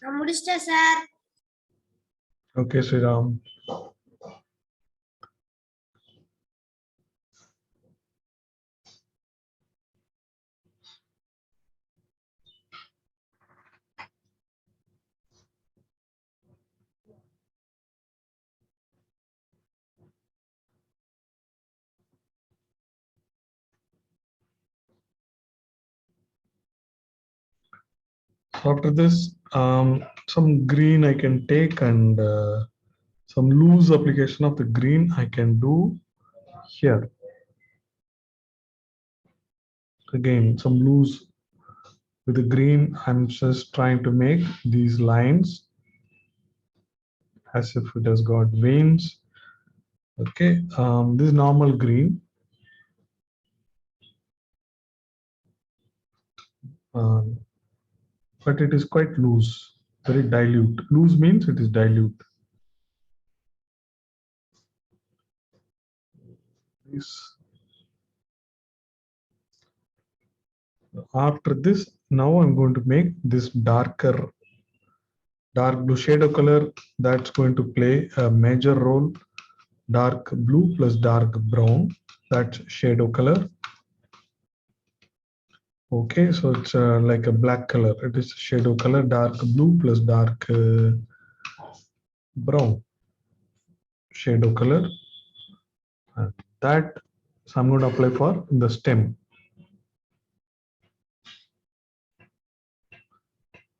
நான் முடிச்சிட்டேன் sir. Okay, Sriram. After this, some green I can take, and some loose application of the green I can do here. Again, some loose with the green. I'm just trying to make these lines as if it has got veins. Okay, this is normal green. But it is quite loose, very dilute. Loose means it is dilute. This. After this, now I'm going to make this dark blue shade of color that's going to play a major role. Dark blue plus dark brown, that's shade of color. Okay, so it's like a black color. It is shade of color, dark blue plus dark brown shade of color. And that, so I'm going to apply for the stem.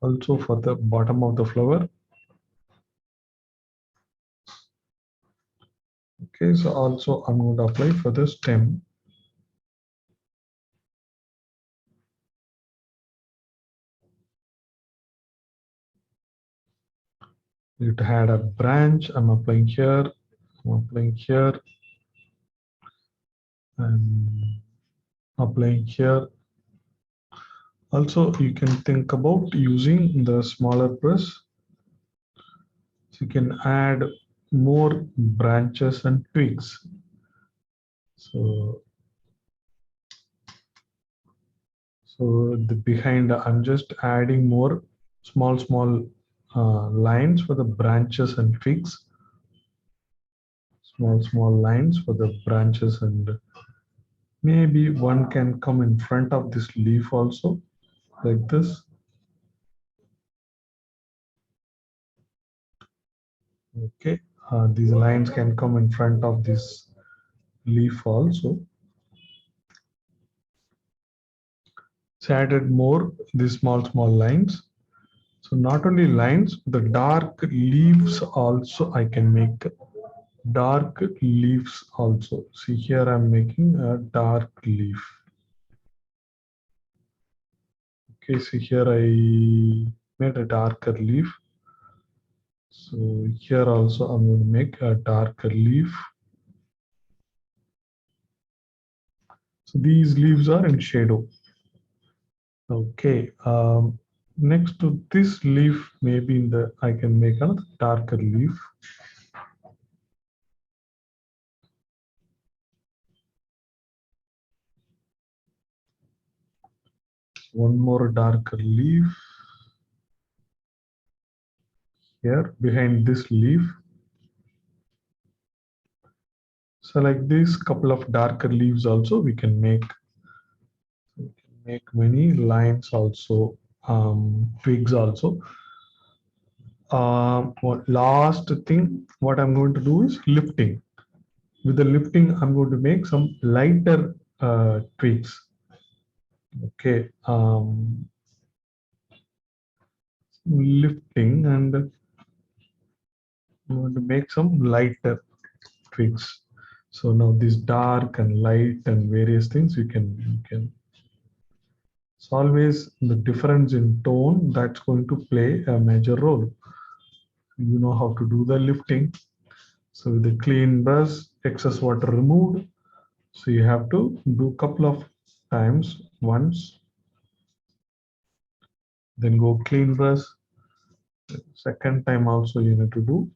Also for the bottom of the flower. Okay, so also I'm going to apply for the stem. It had a branch. I'm applying here. I'm applying here. And applying here. Also, you can think about using the smaller brush. So you can add more branches and twigs. So the behind, I'm just adding more small lines for the branches and twigs. Small lines for the branches and Maybe one can come in front of this leaf also, like this. Okay, these lines can come in front of this leaf also. So added more these small lines. So not only lines, the dark leaves also I can make dark leaves also. See here I'm making a dark leaf. Okay, see here I made a darker leaf. So here also I'm going to make a darker leaf. So these leaves are in shadow. Okay, next to this leaf, maybe in the I can make a darker leaf. One more darker leaf here behind this leaf. So like this, couple of darker leaves also we can make. We can make many lines also, twigs also. What last thing, what I'm going to do is lifting. With the lifting, I'm going to make some lighter twigs. Okay, lifting, and I'm going to make some lighter twigs. So now this dark and light and various things you can. It's always the difference in tone that's going to play a major role. You know how to do the lifting. So with the clean brush, excess water removed. So you have to do a couple of times once, then go clean brush. Second time also you need to do.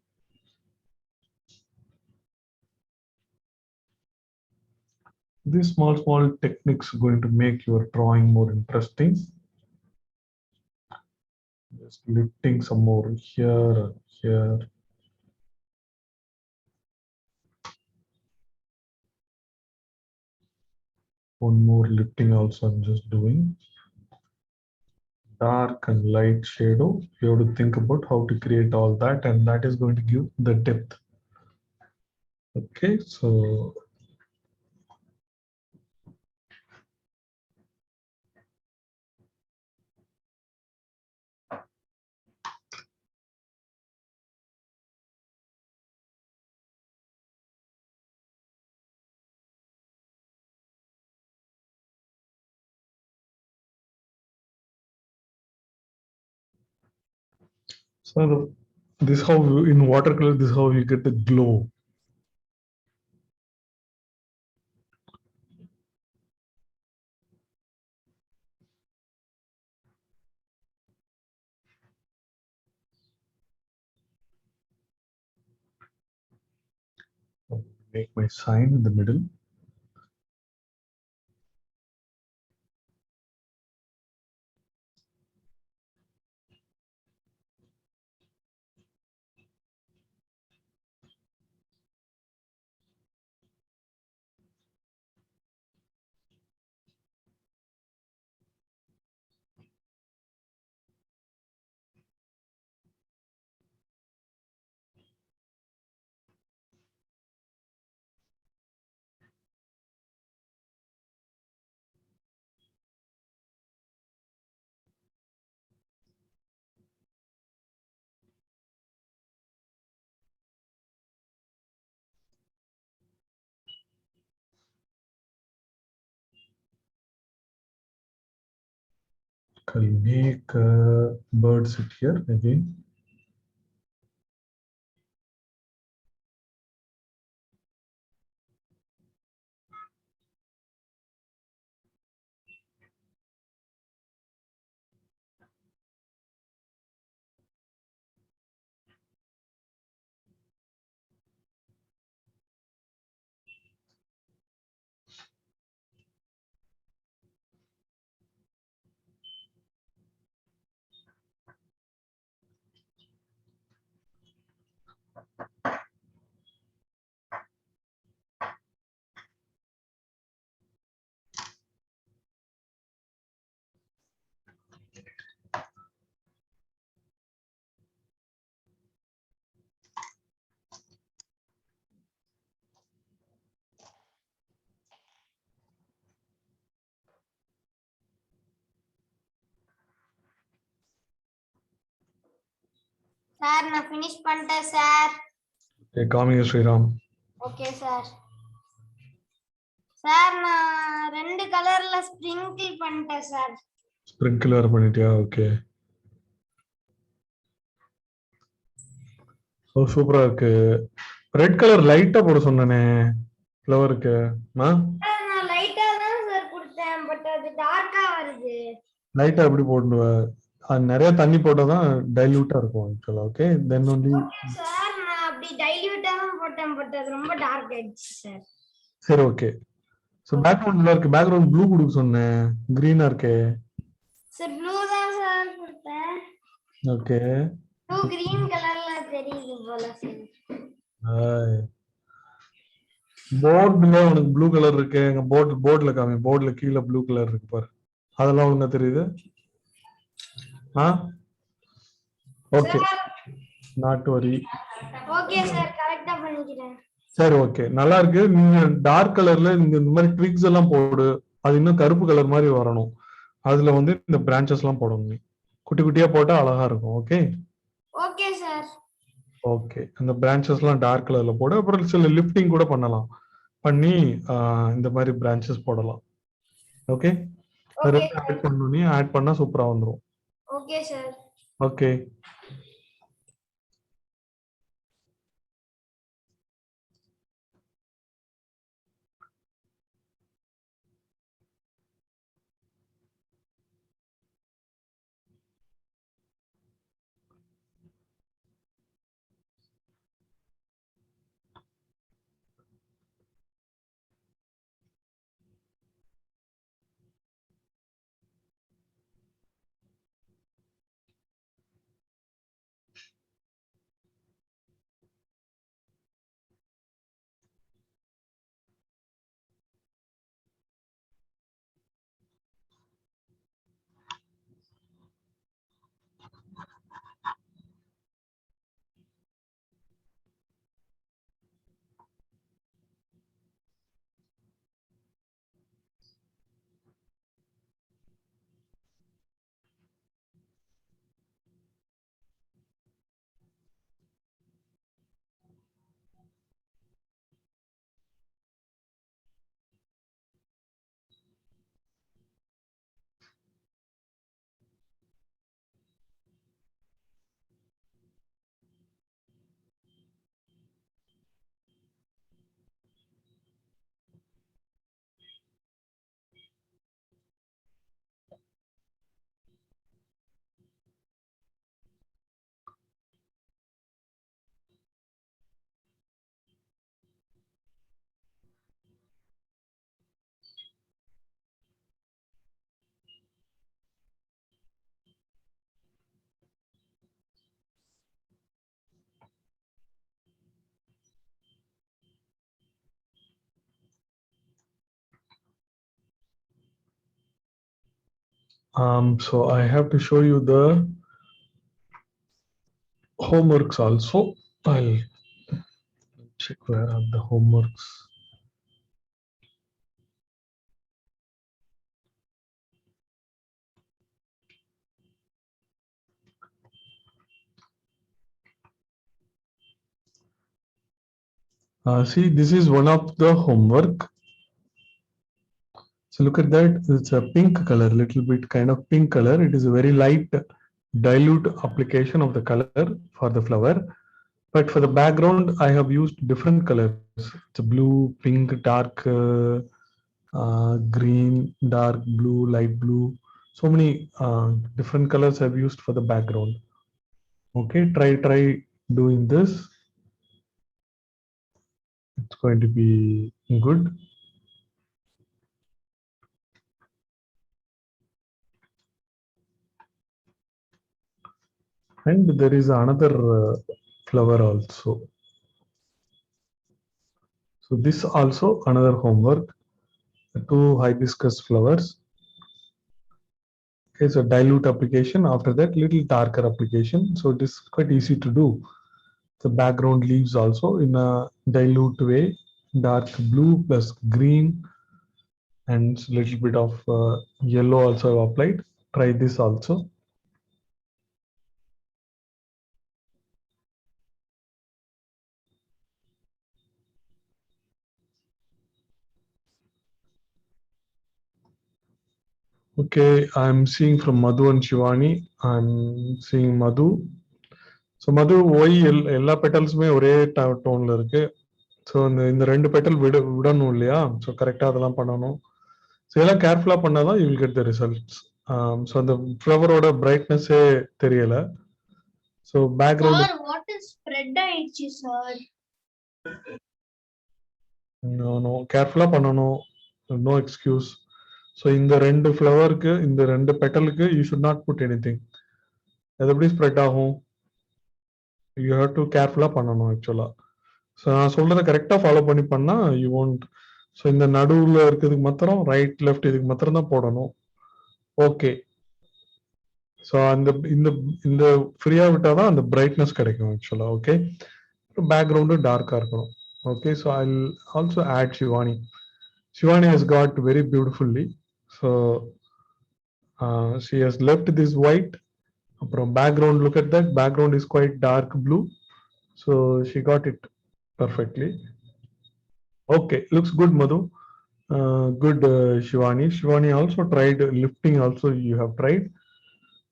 These small techniques are going to make your drawing more interesting. Just lifting some more here, here. One more lifting also I'm just doing. Dark and light shadow. You have to think about how to create all that, and that is going to give the depth. Okay, so this how in watercolor, this is how you get the glow. Make my sign in the middle. I'll make bird sit here again. Sir நான் finish பண்ணிட்டேன் sir. Okay, coming Sriram. Okay sir. Sir நான் ரெண்டு கலர்ல sprinkle பண்ணிட்டேன் sir. Sprinkler பண்ணிட்டியா? Okay. ஓ சூப்பரா இருக்கு. Red colour லைட்டா போட சொன்னனே ஃப்ளவருக்கு. நான் லைட்டா தான் சார் கொடுத்தேன் பட் அது டார்க்கா வருது. லைட்டா எப்படி போடுவ? அது நிறைய தண்ணி போட்டாதான் டைல்யூட்டா இருக்கும் ஆக்சுவலா. Okay then only. சார் நான் அப்படி டைல்யூட்டா தான் போட்டேன் பட் அது ரொம்ப டார்க் ஆயிடுச்சு சார். சரி ஓகே. சோ பேக்ரவுண்ட்ல இருக்கு, பேக்ரவுண்ட் ப்ளூ கொடுக்க சொன்னேன், கிரீனா இருக்கே. சார் ப்ளூ தான் சார் கொடுத்தேன். ஓகே. ப்ளூ கிரீன் கலர்ல தெரியுது போல சார். போர்டுல உனக்கு ப்ளூ கலர் இருக்கு. எங்க போர்டுல காமி, போர்டுல கீழே ப்ளூ கலர் இருக்கு பாரு. அதெல்லாம் ஒழுங்கா தெரியுது. Okay not worry. Okay sir கரெக்ட்டா பண்ணிக்கிறேன். சரி ஓகே நல்லா இருக்கு. நீங்க டார்க் கலர்ல இந்த மாதிரி ட்விக்ஸ் எல்லாம் போடு. அது இன்னும் கருப்பு கலர் மாதிரி வரணும். அதுல வந்து இந்த பிரான்ச்சஸ் எல்லாம் போடணும். நீ குட்டி குட்டியா போட்டா அழகா இருக்கும். Okay okay sir. ஓகே அந்த பிரான்ச்சஸ் எல்லாம் டார்க் கலர்ல போடு. அப்புறம் சில லிஃப்டிங் கூட பண்ணலாம். பண்ணி இந்த மாதிரி பிரான்ச்சஸ் போடலாம். ஓகே ஆட் பண்ணி ஆட் பண்ணா சூப்பரா வந்துரும். Okay sir. Okay so I have to show you the homeworks also. I'll check where are the homeworks. See, this is one of the homework. So look at that. It's a pink color, little bit kind of pink color. It is a very light dilute application of the color for the flower. But for the background, I have used different colors. It's blue, pink, dark green, dark blue, light blue. So many different colors I've used for the background. Okay, try doing this. It's going to be good. And there is another flower also. So this also another homework. 2 hibiscus flowers. Okay, so dilute application. After that, little darker application. So it is quite easy to do. The background leaves also in a dilute way, dark blue plus green, and little bit of yellow also applied. Try this also. Okay, I'm seeing from Madhu and Shivani. I'm seeing Madhu. So Madhu, why எல்லா பெட்டல்ஸுமே ஒரே டோன்ல இருக்கு. So இந்த ரெண்டு petal விடணும் இல்லையா? So கரெக்டாக அதெல்லாம் பண்ணணும். ஸோ எல்லாம் கேர்ஃபுல்லாக பண்ணாதான் you will get the results. So அந்த ஃப்ளவரோட பிரைட்னஸே தெரியல. So background Sir, what is spread ஆயிடுச்சு சார்? நோ கேர்ஃபுல்லாக பண்ணணும். No excuse. ஸோ இந்த ரெண்டு ஃப்ளவருக்கு இந்த ரெண்டு பெட்டலுக்கு you should not put anything. அது எப்படி ஸ்ப்ரெட் ஆகும்? யூ ஹேவ் டு கேர்ஃபுல்லாக பண்ணணும் ஆக்சுவலாக. ஸோ நான் சொல்றதை கரெக்டாக ஃபாலோ பண்ணி பண்ணா யூ ஒன்ட். ஸோ இந்த நடுவில் இருக்கிறதுக்கு மாத்திரம் ரைட் லெஃப்ட் இதுக்கு மாத்திரம் தான் போடணும். ஓகே. ஸோ அந்த இந்த இந்த ஃப்ரீயாக விட்டால் தான் அந்த பிரைட்னஸ் கிடைக்கும் ஆக்சுவலாக. ஓகே, பேக்ரவுண்டு டார்க்காக இருக்கணும். Okay, so I also add Shivani. Shivani has got very beautifully. So she has left this white. From background, look at that. Background is quite dark blue. So she got it perfectly. Okay, looks good, Madhu. Good, Shivani. Shivani also tried lifting. Also, you have tried.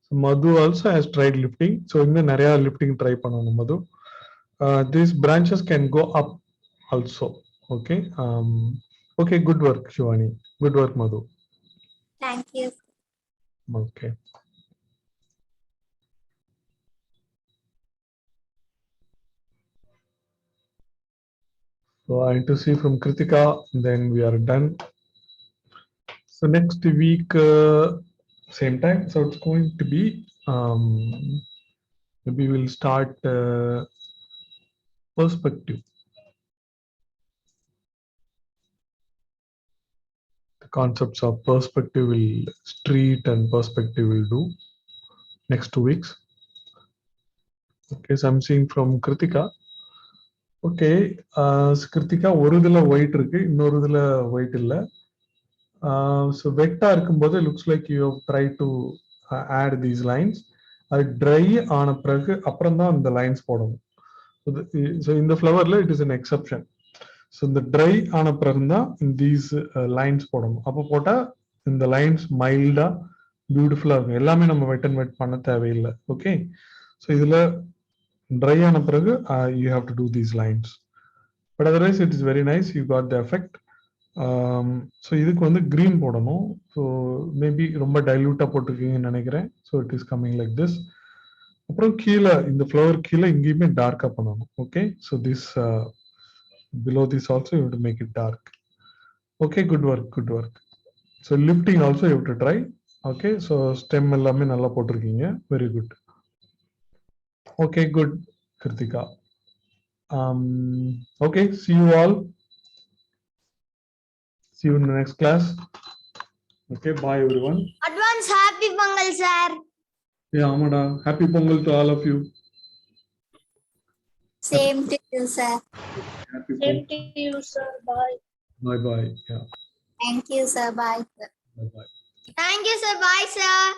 So Madhu also has tried lifting. So in the Naraya lifting try pananu, Madhu. These branches can go up also. Okay. Okay, good work, Shivani. Good work, Madhu. Thank you. Okay. So I need to see from Kritika, then we are done. So next week, same time. So it's going to be, maybe we'll start perspective. The concepts of perspective will street and perspective will do next 2 weeks. Okay, so I'm seeing from Kritika. Okay, Kritika, ஒரு இதுல white இருக்கு, இன்னொரு இதுல white இல்ல. So வெட்டா இருக்கும்போது looks like you have tried to add these lines. அது dry ஆன பிறகு அப்புறம் தான் இந்த lines போடணும். So இந்த flowerல it is an exception. So இந்த dry ஆன பிறகு தான் these lines போடணும். அப்போ போட்டா இந்த lines மைல்டா பியூட்டிஃபுல்லா இருக்கும். எல்லாமே நம்ம வெட் அண்ட் வெட் பண்ண தேவையில்லை. ஓகே, ஸோ இதுல dry ஆன பிறகு you have to do these lines. But otherwise it is very nice. You got the effect. So இதுக்கு வந்து green போடணும். ஸோ மேபி ரொம்ப டைல்யூட்டா போட்டிருக்கீங்கன்னு நினைக்கிறேன். So it is coming like this. அப்புறம் கீழே இந்த ஃப்ளவர் கீழே இங்கேயுமே டார்க்கா பண்ணணும். Okay, so this below this also you have to make it dark. Okay, good work, good work. So lifting also you have to try. Okay, so stem எல்லாமே நல்லா போட்டிருக்கீங்க. Very good. Okay, good, Kritika. Okay, see you all. See you in the next class. Okay, bye everyone. Advance happy Pongal, sir. Yeah, Amada, happy Pongal to all of you. Same to you, sir. Happy Same Pongal. to you, sir. Bye. Bye bye. Yeah, Thank you, sir. Bye. bye bye. Thank you, sir. Bye, sir.